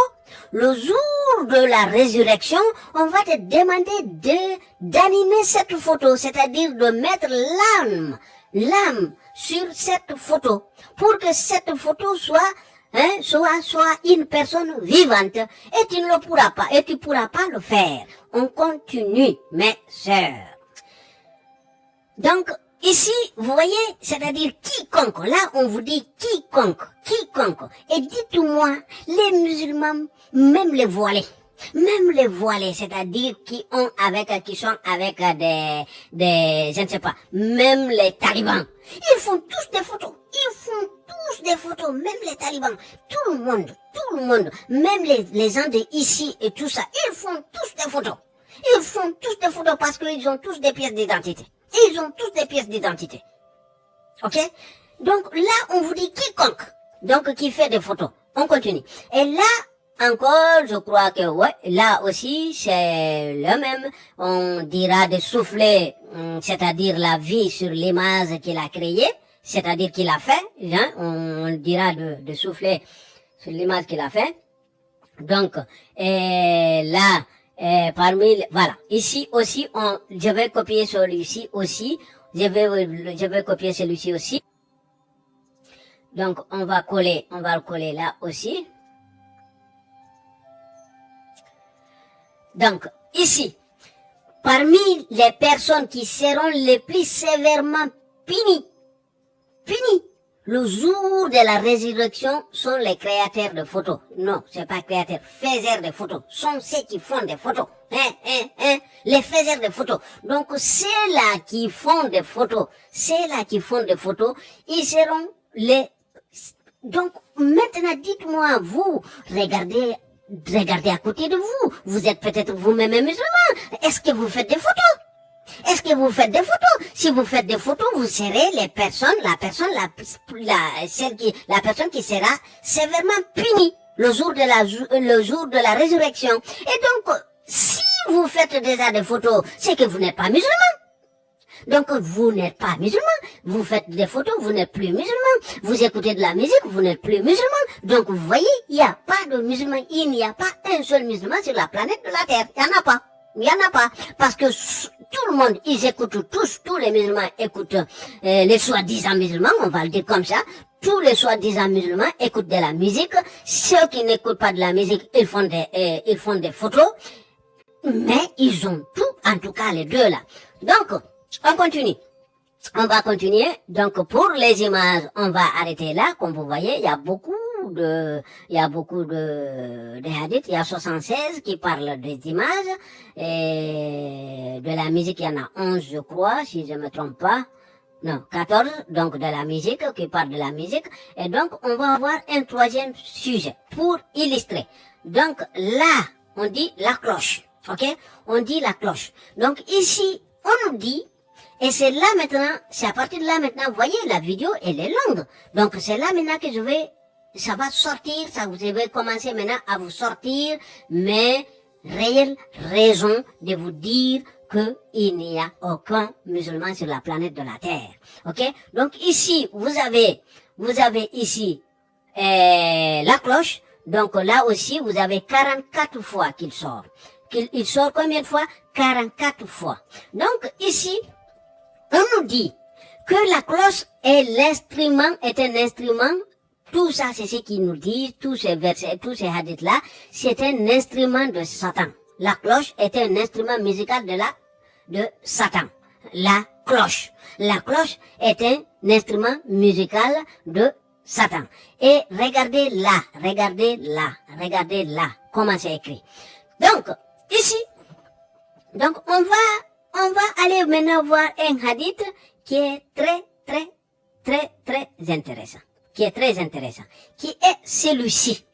le jour de la résurrection, on va te demander d'animer cette photo, c'est-à-dire de mettre l'âme sur cette photo, pour que cette photo soit une personne vivante, et tu ne le pourras pas, et tu pourras pas le faire. On continue, mes sœurs. Donc, ici, vous voyez, c'est-à-dire quiconque, là, on vous dit quiconque, et dites-moi, les musulmans, même les voilés, c'est-à-dire qui sont avec je ne sais pas, même les talibans, ils font tous des photos, même les talibans, tout le monde, même les gens de ici et tout ça, ils font tous des photos. Parce qu'ils ont tous des pièces d'identité. Ok? Donc là, on vous dit quiconque, donc qui fait des photos. On continue. Et là, encore, je crois que ouais, là aussi, c'est le même. On dira de souffler, c'est-à-dire la vie sur l'image qu'il a créée, c'est-à-dire qu'il a fait, hein, on dira de souffler sur l'image qu'il a fait. Donc, là, voilà. Ici aussi, je vais copier celui-ci aussi. Je vais copier celui-ci aussi. Donc, on va le coller là aussi. Donc, ici, parmi les personnes qui seront les plus sévèrement punies, le jour de la résurrection sont les créateurs de photos. Non, c'est pas créateurs, faiseurs de photos. Sont ceux qui font des photos. Les faiseurs de photos. Donc, ceux-là qui font des photos, ils seront les... Donc, maintenant, dites-moi, vous, regardez à côté de vous. Vous êtes peut-être vous-même musulman. Est-ce que vous faites des photos? Si vous faites des photos, vous serez la personne qui sera sévèrement punie le jour de la résurrection. Et donc, si vous faites déjà des photos, c'est que vous n'êtes pas musulman. Donc, vous n'êtes pas musulman. Vous faites des photos, vous n'êtes plus musulman. Vous écoutez de la musique, vous n'êtes plus musulman. Donc, vous voyez, il n'y a pas de musulman. Il n'y a pas un seul musulman sur la planète de la Terre. Il n'y en a pas. Parce que tout le monde, ils écoutent tous les musulmans écoutent les soi-disant musulmans, on va le dire comme ça. Tous les soi-disant musulmans écoutent de la musique. Ceux qui n'écoutent pas de la musique, ils font des photos. Mais ils ont tout, en tout cas les deux là. Donc, on continue. On va continuer. Donc, pour les images, on va arrêter là. Comme vous voyez, il y a beaucoup de hadiths. Il y a 76 qui parlent des images. Et de la musique, il y en a 11, je crois, si je me trompe pas. Non, 14, donc de la musique, qui parle de la musique. Et donc, on va avoir un troisième sujet pour illustrer. Donc, là, on dit la cloche. Ok? On dit la cloche. Donc, ici, on nous dit, et c'est là maintenant, c'est à partir de là maintenant, vous voyez, la vidéo, elle est longue. Donc, c'est là maintenant que ça va sortir, je vais commencer maintenant à vous sortir mes réelles raisons de vous dire que il n'y a aucun musulman sur la planète de la Terre. Ok? Donc, ici, vous avez ici, la cloche. Donc, là aussi, vous avez 44 fois qu'il sort. Il sort combien de fois? 44 fois. Donc, ici, on nous dit que la cloche est un instrument, tout ça c'est ce qu'ils nous disent, tous ces versets, tous ces hadiths-là, c'est un instrument de Satan. La cloche est un instrument musical de Satan. La cloche est un instrument musical de Satan. Et regardez là, comment c'est écrit. Donc, ici, donc on va aller maintenant voir un hadith qui est très intéressant. Qui est celui-ci.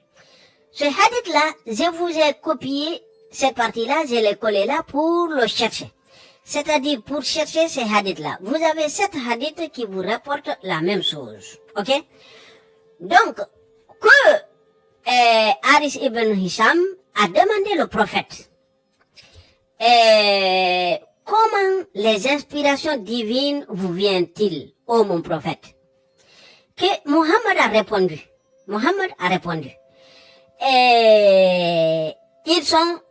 Ce hadith-là, je vous ai copié cette partie-là, je l'ai collé là pour le chercher. C'est-à-dire, pour chercher ces hadiths-là, vous avez 7 hadiths qui vous rapportent la même chose. Ok? Donc, que Haris ibn Hisham a demandé le prophète comment les inspirations divines vous viennent-ils, ô mon prophète? Que Mohammed a répondu. Mohammed a répondu. Ils sont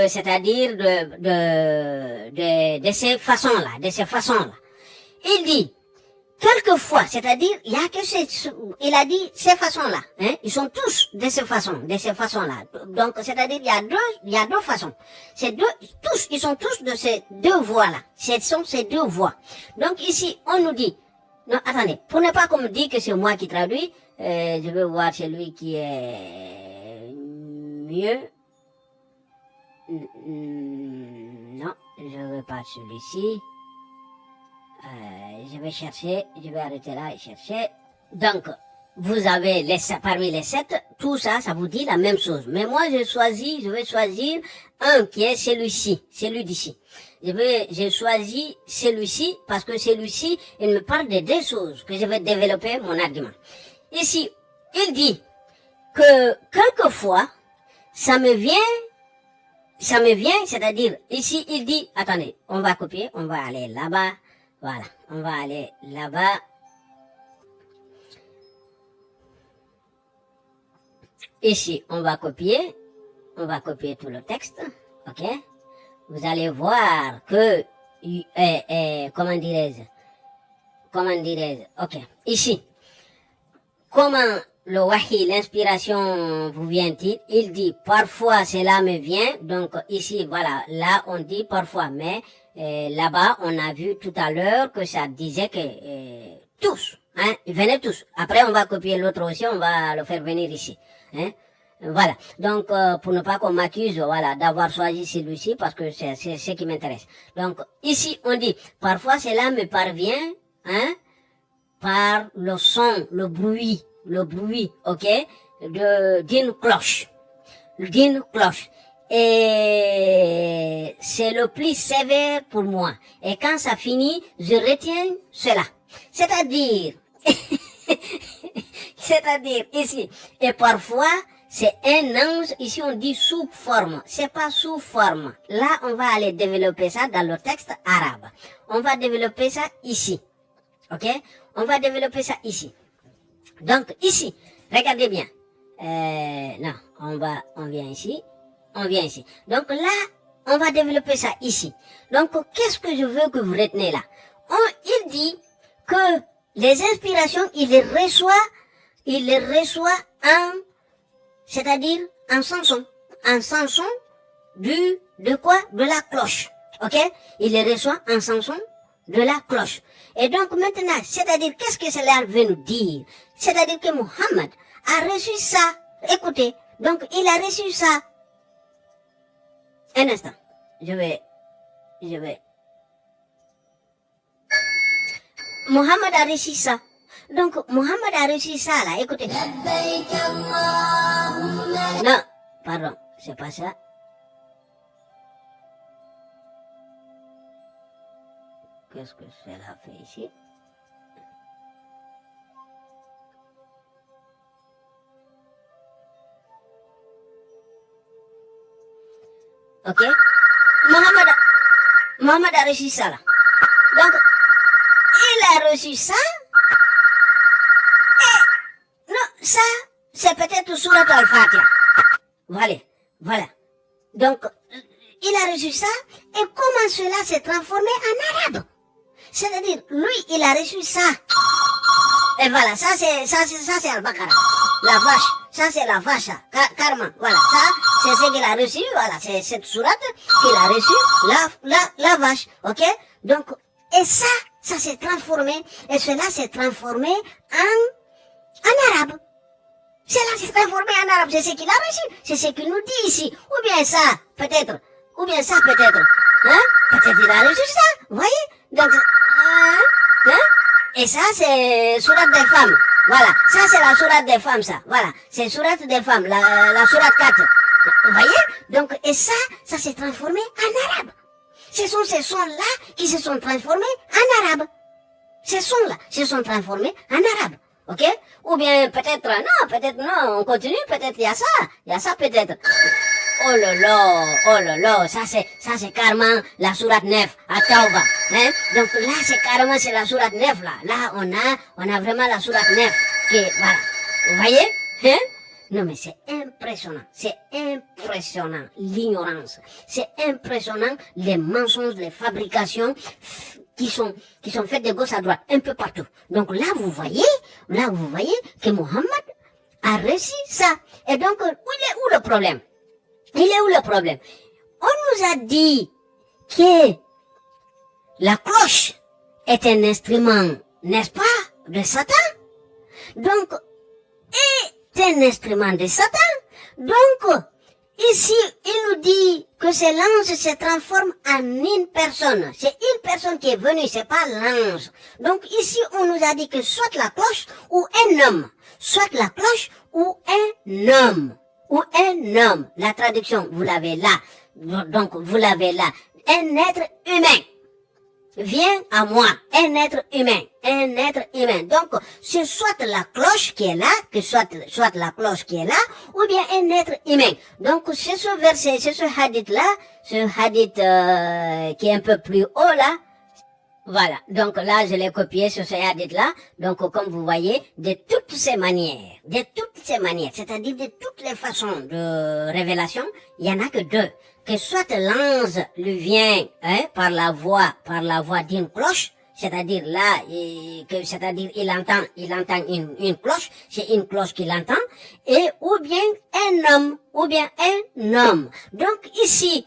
c'est-à-dire de ces façons-là, Il dit, quelquefois, c'est-à-dire, il a dit ces façons-là, hein, ils sont tous de ces façons-là. Donc, c'est-à-dire, il y a deux façons. Ils sont tous de ces deux voies-là. Ce sont ces deux voies. Donc, ici, on nous dit, non, attendez, pour ne pas qu'on me dise que c'est moi qui traduis, je vais voir celui qui est mieux. Non, je ne veux pas celui-ci. Je vais arrêter là et chercher. Donc, vous avez parmi les 7, tout ça, ça vous dit la même chose. Mais moi, je vais choisir un qui est celui-ci, celui d'ici. J'ai choisi celui-ci parce que celui-ci, il me parle de deux choses que je vais développer mon argument. Ici, il dit que quelquefois, ça me vient, c'est-à-dire, ici, il dit, attendez, on va copier, on va aller là-bas, voilà, on va aller là-bas. Ici, on va copier tout le texte, ok? Vous allez voir que, comment dirais-je, ok, ici, comment le wahi, l'inspiration vous vient-il? Il dit, parfois cela me vient, donc ici, voilà, là on dit parfois, mais là-bas on a vu tout à l'heure que ça disait que tous, hein, ils venaient tous. Après on va copier l'autre aussi, on va le faire venir ici, hein. Voilà, donc pour ne pas qu'on m'accuse, voilà, d'avoir choisi celui-ci parce que c'est ce qui m'intéresse. Donc ici on dit, parfois cela me parvient, hein, par le son, le bruit, ok, d'une cloche. Et c'est le plus sévère pour moi. Et quand ça finit, je retiens cela. C'est-à-dire ici, et parfois, c'est un ange, ici on dit sous forme. C'est pas sous forme. Là, on va aller développer ça dans le texte arabe. On va développer ça ici. Ok? On va développer ça ici. Donc, ici, regardez bien. Non, on vient ici. Donc là, on va développer ça ici. Donc, qu'est-ce que je veux que vous retenez là? Il dit que les inspirations, il les reçoit c'est-à-dire en chanson. De quoi? De la cloche. Ok? Il les reçoit en chanson de la cloche. Et donc maintenant, c'est-à-dire, qu'est-ce que cela veut nous dire? C'est-à-dire que Mohammed a reçu ça. Écoutez, donc il a reçu ça. Un instant, je vais. Mohammed a reçu ça. Donc Mohammed a reçu ça là, écoutez. Non, pardon, c'est pas ça. Qu'est-ce que cela fait ici? Ok? Mohammed a reçu ça là. Donc, il a reçu ça. Et, non, ça, c'est peut-être Surat al-Fatiha. Voilà. Donc, il a reçu ça. Et comment cela s'est transformé en arabe? C'est-à-dire, lui, il a reçu ça. Et voilà, ça c'est Al-Baqarah. La vache. Ça c'est la vache, Karma. Voilà, ça, c'est ce qu'il a reçu. Voilà, c'est cette sourate qu'il a reçu, la vache. Ok? Donc, et ça s'est transformé, et cela s'est transformé en arabe. Cela s'est transformé en arabe. C'est ce qu'il a reçu. C'est ce qu'il nous dit ici. Ou bien ça, peut-être. Hein? Peut-être il a reçu ça. Vous voyez? Donc, et ça, c'est sourate des femmes. Voilà. Ça, c'est la sourate des femmes, ça. Voilà. C'est sourate des femmes. La sourate 4. Vous voyez? Donc, et ça s'est transformé en arabe. Ce sont ces sons-là qui se sont transformés en arabe. Ces sons-là se sont transformés en arabe. Ok? Ou bien peut-être non, on continue, peut-être il y a ça peut-être. Oh là là, ça c'est carrément la sourate 9 à Tauba, hein? Donc là c'est la sourate 9 là. Là on a vraiment la sourate 9 qui voilà. Vous voyez? Hein? Non mais c'est impressionnant l'ignorance, c'est impressionnant les mensonges, les fabrications qui sont faites de gauche à droite un peu partout. Donc là vous voyez que Mohammed a réussi ça. Et donc où est le problème? Il est où le problème? On nous a dit que la cloche est un instrument, n'est-ce pas, de Satan. Donc est un instrument de Satan. Donc, ici, il nous dit que ce l'ange se transforme en une personne. C'est une personne qui est venue, c'est pas l'ange. Donc ici, on nous a dit que soit la cloche ou un homme. Soit la cloche ou un homme. Ou un homme. La traduction, vous l'avez là. Donc, vous l'avez là. Un être humain. Viens à moi, un être humain. Donc, c'est soit la cloche qui est là, que soit la cloche qui est là, ou bien un être humain. Donc, c'est ce verset, c'est ce hadith-là, qui est un peu plus haut là. Voilà. Donc là, je l'ai copié sur ce hadith-là. Donc, comme vous voyez, de toutes ces manières, c'est-à-dire de toutes les façons de révélation, il y en a que deux. Que soit l'ange lui vient, par la voix d'une cloche, c'est-à-dire là, il entend une cloche, c'est une cloche qu'il entend, et ou bien un homme. Donc ici,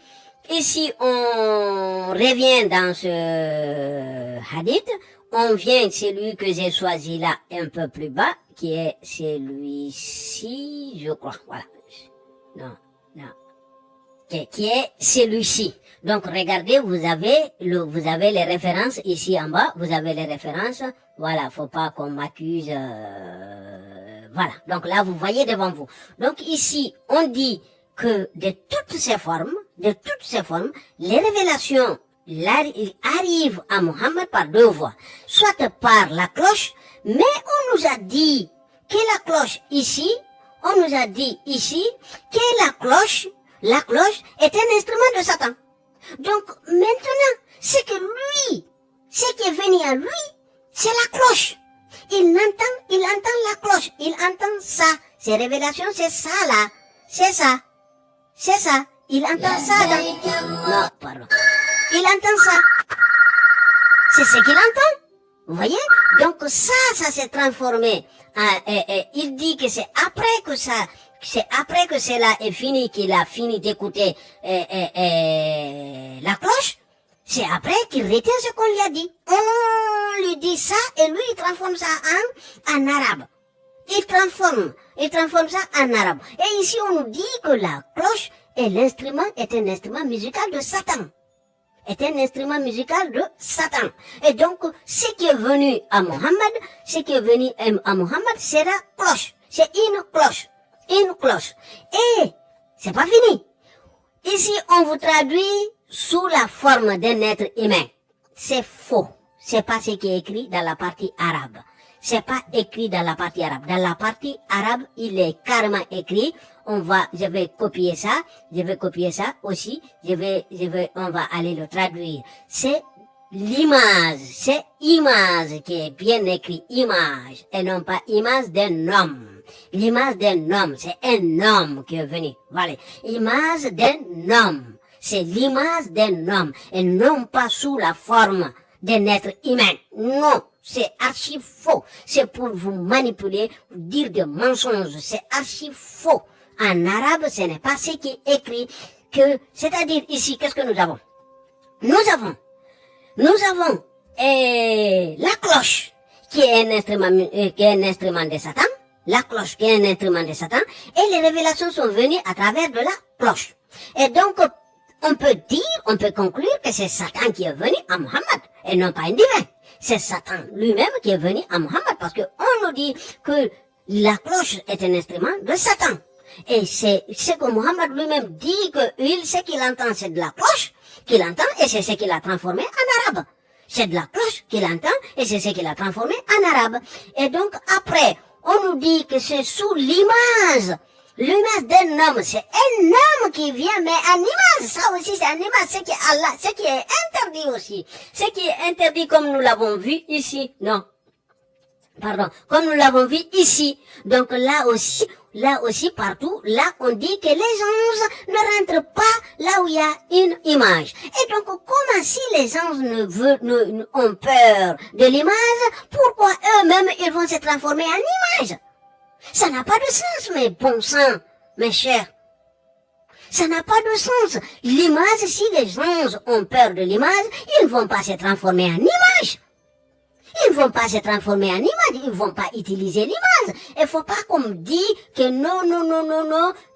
on revient dans ce hadith, on vient celui que j'ai choisi là, un peu plus bas, qui est celui-ci, je crois, voilà. Non. Qui est celui-ci. Donc, regardez, vous avez les références ici en bas, vous avez les références, voilà, faut pas qu'on m'accuse, voilà. Donc là, vous voyez devant vous. Donc ici, on dit que de toutes ces formes, les révélations arrivent à Mohammed par deux voies. Soit par la cloche, mais on nous a dit que la cloche ici que la cloche est un instrument de Satan. Donc, maintenant, c'est que lui, ce qui est venu à lui, c'est la cloche. Il entend la cloche, il entend ça. Ces révélations, c'est ça, là. C'est ça. Il entend ça non, pardon. Il entend ça. C'est ce qu'il entend. Vous voyez? Donc, ça s'est transformé. Il dit que c'est après que cela est fini, qu'il a fini d'écouter la cloche, c'est après qu'il retient ce qu'on lui a dit. On lui dit ça et lui il transforme ça en arabe. Il transforme ça en arabe. Et ici on nous dit que la cloche est un instrument musical de Satan. Et donc, ce qui est venu à Mohammed, c'est la cloche. C'est une cloche. Et c'est pas fini. Ici, on vous traduit sous la forme d'un être humain. C'est faux. C'est pas ce qui est écrit dans la partie arabe. C'est pas écrit dans la partie arabe. Dans la partie arabe, il est carrément écrit. Je vais copier ça aussi. On va aller le traduire. C'est l'image qui est bien écrit, image, et non pas image d'un homme. L'image d'un homme, c'est un homme qui est venu. Voilà. Image d'un homme. C'est l'image d'un homme. Et non pas sous la forme d'un être humain. Non. C'est archi faux. C'est pour vous manipuler, vous dire des mensonges. C'est archi faux. En arabe, ce n'est pas ce qui est écrit c'est-à-dire ici, qu'est-ce que nous avons? Nous avons la cloche, qui est un instrument de Satan. La cloche qui est un instrument de Satan, et les révélations sont venues à travers de la cloche. Et donc, on peut conclure que c'est Satan qui est venu à Mohammed, et non pas un divin. C'est Satan lui-même qui est venu à Mohammed, parce que on nous dit que la cloche est un instrument de Satan. Et c'est ce que Mohammed lui-même dit que il, ce qu'il entend, c'est de la cloche qu'il entend et c'est ce qu'il a transformé en arabe. C'est de la cloche qu'il entend et c'est ce qu'il a transformé en arabe. Et donc après, on nous dit que c'est sous l'image d'un homme, c'est un homme qui vient, mais en image, ça aussi c'est en image, ce qui est Allah, ce qui est interdit aussi. Ce qui est interdit comme nous l'avons vu ici, non. Pardon, comme nous l'avons vu ici. Donc là aussi, partout, là, on dit que les anges ne rentrent pas là où il y a une image. Et donc, comment si les anges ont peur de l'image, pourquoi eux-mêmes, ils vont se transformer en image? Ça n'a pas de sens, mes bons sang, mes chers. Ça n'a pas de sens. L'image, si les anges ont peur de l'image, ils ne vont pas se transformer en image. Ils vont pas se transformer en image, ils vont pas utiliser l'image. Il faut pas qu'on me dise que non,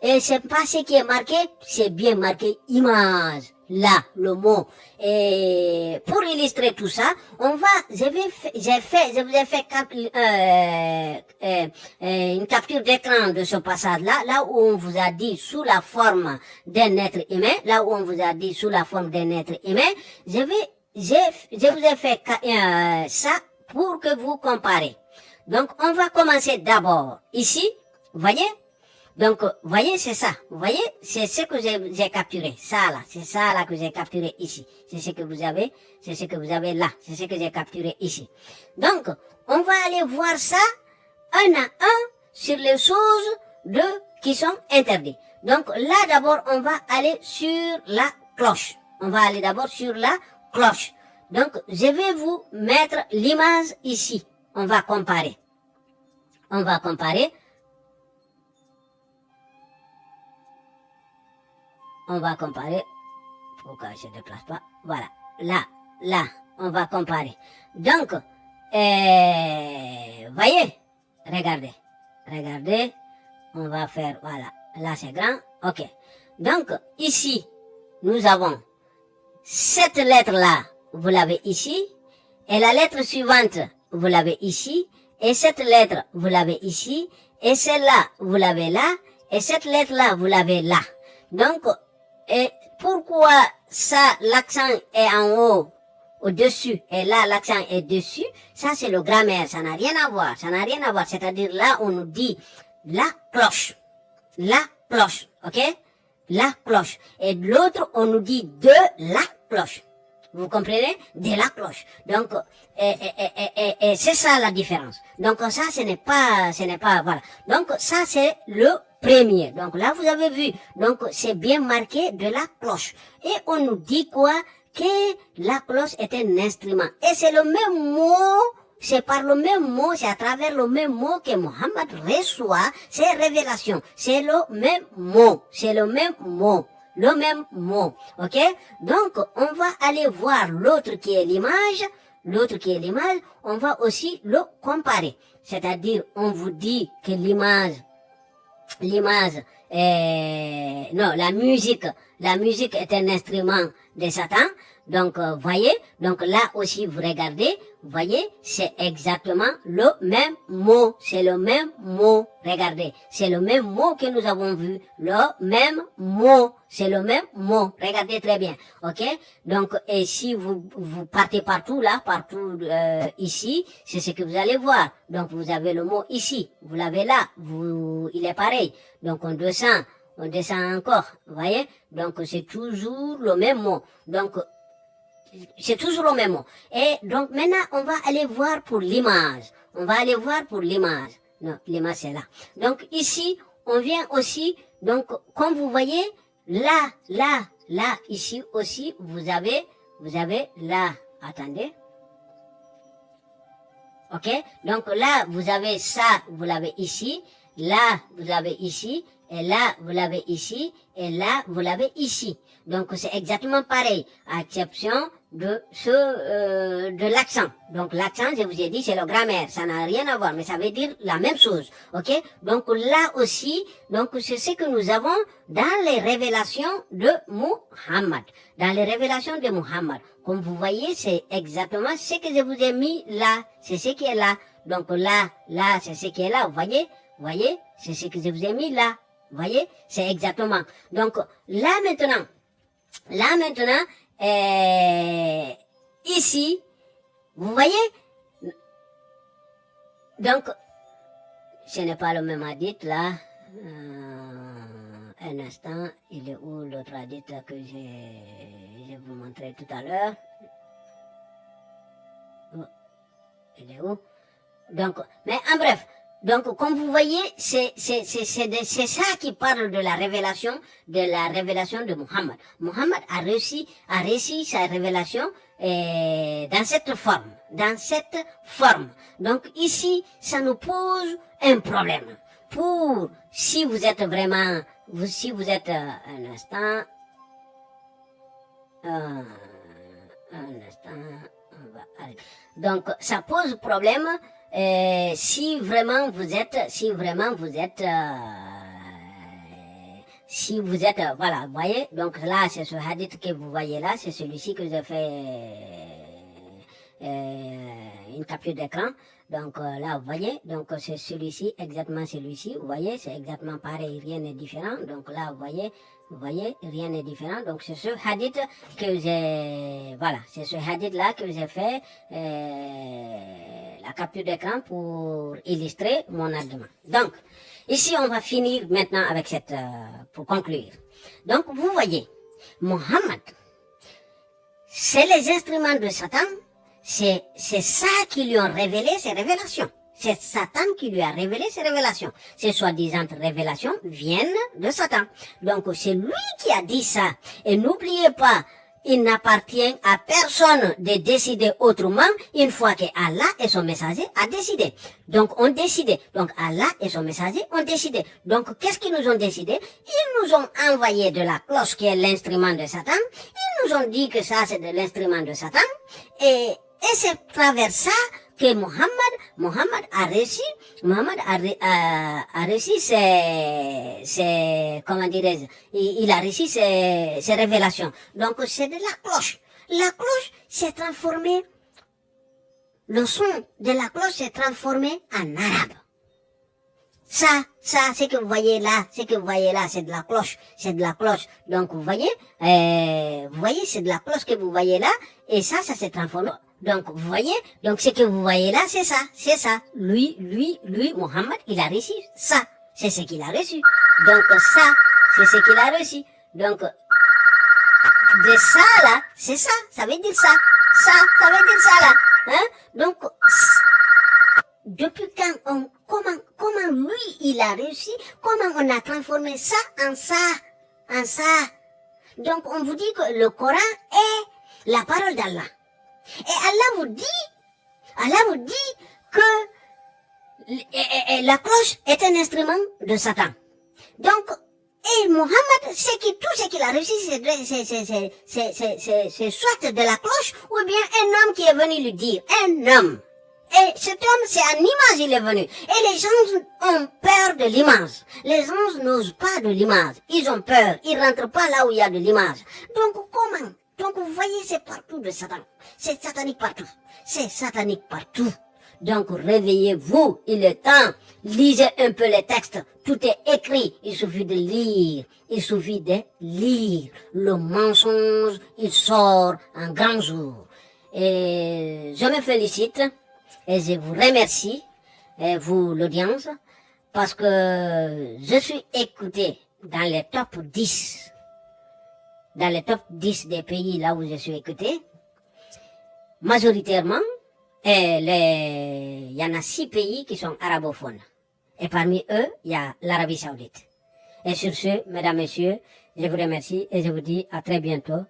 et c'est pas ce qui est marqué, c'est bien marqué image. Là, le mot. Et pour illustrer tout ça, je vous ai fait une capture d'écran de ce passage-là, là où on vous a dit sous la forme d'un être humain, je vous ai fait ça pour que vous comparez. Donc, on va commencer d'abord ici, voyez? Donc, voyez, c'est ça. Vous voyez, c'est ce que j'ai capturé. Ça là, c'est ça là que j'ai capturé ici. C'est ce que vous avez là. C'est ce que j'ai capturé ici. Donc, on va aller voir ça un à un sur les choses qui sont interdites. Donc, là d'abord, on va aller sur la cloche. Donc, je vais vous mettre l'image ici. On va comparer. Pourquoi je ne déplace pas? Voilà. Là, on va comparer. Donc, voyez? Regardez. On va faire, voilà. Là, c'est grand. OK. Donc, ici, nous avons cette lettre-là, vous l'avez ici. Et la lettre suivante, vous l'avez ici. Et cette lettre, vous l'avez ici. Et celle-là, vous l'avez là. Et cette lettre-là, vous l'avez là. Donc, et pourquoi ça, l'accent est en haut, au-dessus, et là, l'accent est dessus, ça, c'est le grammaire, ça n'a rien à voir. C'est-à-dire, là, on nous dit la cloche, ok? La cloche. Et de l'autre, on nous dit de la cloche. Vous comprenez? De la cloche. Donc, et c'est ça la différence. Donc, ça, ce n'est pas, voilà. Donc, ça, c'est le premier. Donc, là, vous avez vu. Donc, c'est bien marqué de la cloche. Et on nous dit quoi? Que la cloche est un instrument. Et c'est le même mot, c'est par le même mot, c'est à travers le même mot que Mohammed reçoit ses révélations. C'est le même mot. Ok? Donc, on va aller voir l'autre qui est l'image, on va aussi le comparer. C'est-à-dire, on vous dit que la musique est un instrument de Satan. Donc, voyez, donc là aussi, vous regardez, voyez, c'est exactement le même mot. Regardez, c'est le même mot que nous avons vu. Regardez très bien, ok? Donc, et si vous partez partout, ici, c'est ce que vous allez voir. Donc, vous avez le mot ici, vous l'avez là, il est pareil. Donc, on descend encore, voyez? Donc, c'est toujours le même mot. Donc, Et donc, maintenant, on va aller voir pour l'image. Non, l'image, c'est là. Donc, ici, on vient aussi, donc, comme vous voyez, là, ici aussi, vous avez là, attendez. Ok? Donc, là, vous avez ça, vous l'avez ici. Là, vous l'avez ici. Et là, vous l'avez ici. Et là, vous l'avez ici. Donc, c'est exactement pareil, à exception de de l'accent. Donc, l'accent, je vous ai dit, c'est le grammaire. Ça n'a rien à voir, mais ça veut dire la même chose. Ok? Donc, là aussi, donc, c'est ce que nous avons dans les révélations de Muhammad. Comme vous voyez, c'est exactement ce que je vous ai mis là. C'est ce qui est là. Donc, là, c'est ce qui est là. Vous voyez? C'est ce que je vous ai mis là. Vous voyez, c'est exactement. Donc, là maintenant, ici, vous voyez, donc, ce n'est pas le même hadith là. Un instant, il est où l'autre hadith que je vous montrer tout à l'heure? Il est où? Donc, mais en bref, donc comme vous voyez, c'est ça qui parle de la révélation de Muhammad. Muhammad a réussi sa révélation dans cette forme. Donc ici, ça nous pose un problème. Pour si vous êtes vraiment, si vous êtes un instant, on va arrêter. Donc ça pose problème. Si vraiment vous êtes, voilà, vous voyez, donc là, c'est ce hadith que vous voyez là, c'est celui-ci que j'ai fait une capture d'écran. Donc là, vous voyez, donc c'est celui-ci, exactement celui-ci, vous voyez, c'est exactement pareil, rien n'est différent. Donc là, vous voyez, rien n'est différent. Donc c'est ce hadith que j'ai, voilà, c'est ce hadith-là que j'ai fait la capture d'écran pour illustrer mon argument. Donc, ici, on va finir maintenant avec cette, pour conclure. Donc, vous voyez, Mohammed, c'est les instruments de Satan, c'est ça qui lui ont révélé ces révélations. C'est Satan qui lui a révélé ces révélations. Ces soi-disant révélations viennent de Satan. Donc, c'est lui qui a dit ça. Et n'oubliez pas, il n'appartient à personne de décider autrement une fois que Allah et son messager a décidé. Donc, on décidé. Donc, Allah et son messager ont décidé. Donc, qu'est-ce qu'ils nous ont décidé? Ils nous ont envoyé de la cloche qui est l'instrument de Satan. Ils nous ont dit que ça, c'est de l'instrument de Satan. Et c'est à travers ça que Mohammed a réussi ses comment dirais-je, il a réussi ses révélations. Donc c'est de la cloche. La cloche s'est transformée, le son de la cloche s'est transformé en arabe. Ça, ce que vous voyez là, c'est de la cloche, Donc vous voyez, c'est de la cloche que vous voyez là, et ça s'est transformé. Donc, vous voyez, donc ce que vous voyez là, c'est ça. Lui, Mohammed, il a réussi ça. C'est ce qu'il a reçu. Donc, ça, c'est ce qu'il a reçu. Donc, de ça là, c'est ça. Ça veut dire ça. Ça veut dire ça là. Hein? Donc, depuis quand comment lui, il a réussi, comment on a transformé ça en ça. Donc, on vous dit que le Coran est la parole d'Allah. Et Allah vous dit que la cloche est un instrument de Satan. Donc, et Mohammed, tout ce qu'il a réussi, c'est soit de la cloche, ou bien un homme qui est venu lui dire, un homme. Et cet homme, c'est en image, il est venu. Et les gens ont peur de l'image. Les gens n'osent pas de l'image. Ils ont peur. Ils rentrent pas là où il y a de l'image. Donc, comment? Donc, vous voyez, c'est partout de Satan. C'est satanique partout. Donc, réveillez-vous, il est temps. Lisez un peu les textes. Tout est écrit. Il suffit de lire. Le mensonge, il sort en grand jour. Et je me félicite et je vous remercie, et vous, l'audience, parce que je suis écouté dans les top 10. Dans les top 10 des pays là où je suis écouté, majoritairement, il y en a 6 pays qui sont arabophones. Et parmi eux, il y a l'Arabie Saoudite. Et sur ce, mesdames, messieurs, je vous remercie et je vous dis à très bientôt.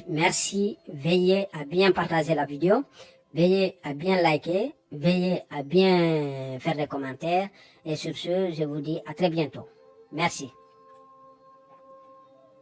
Merci, veillez à bien partager la vidéo, veillez à bien liker, veillez à bien faire des commentaires. Et sur ce, je vous dis à très bientôt. Merci.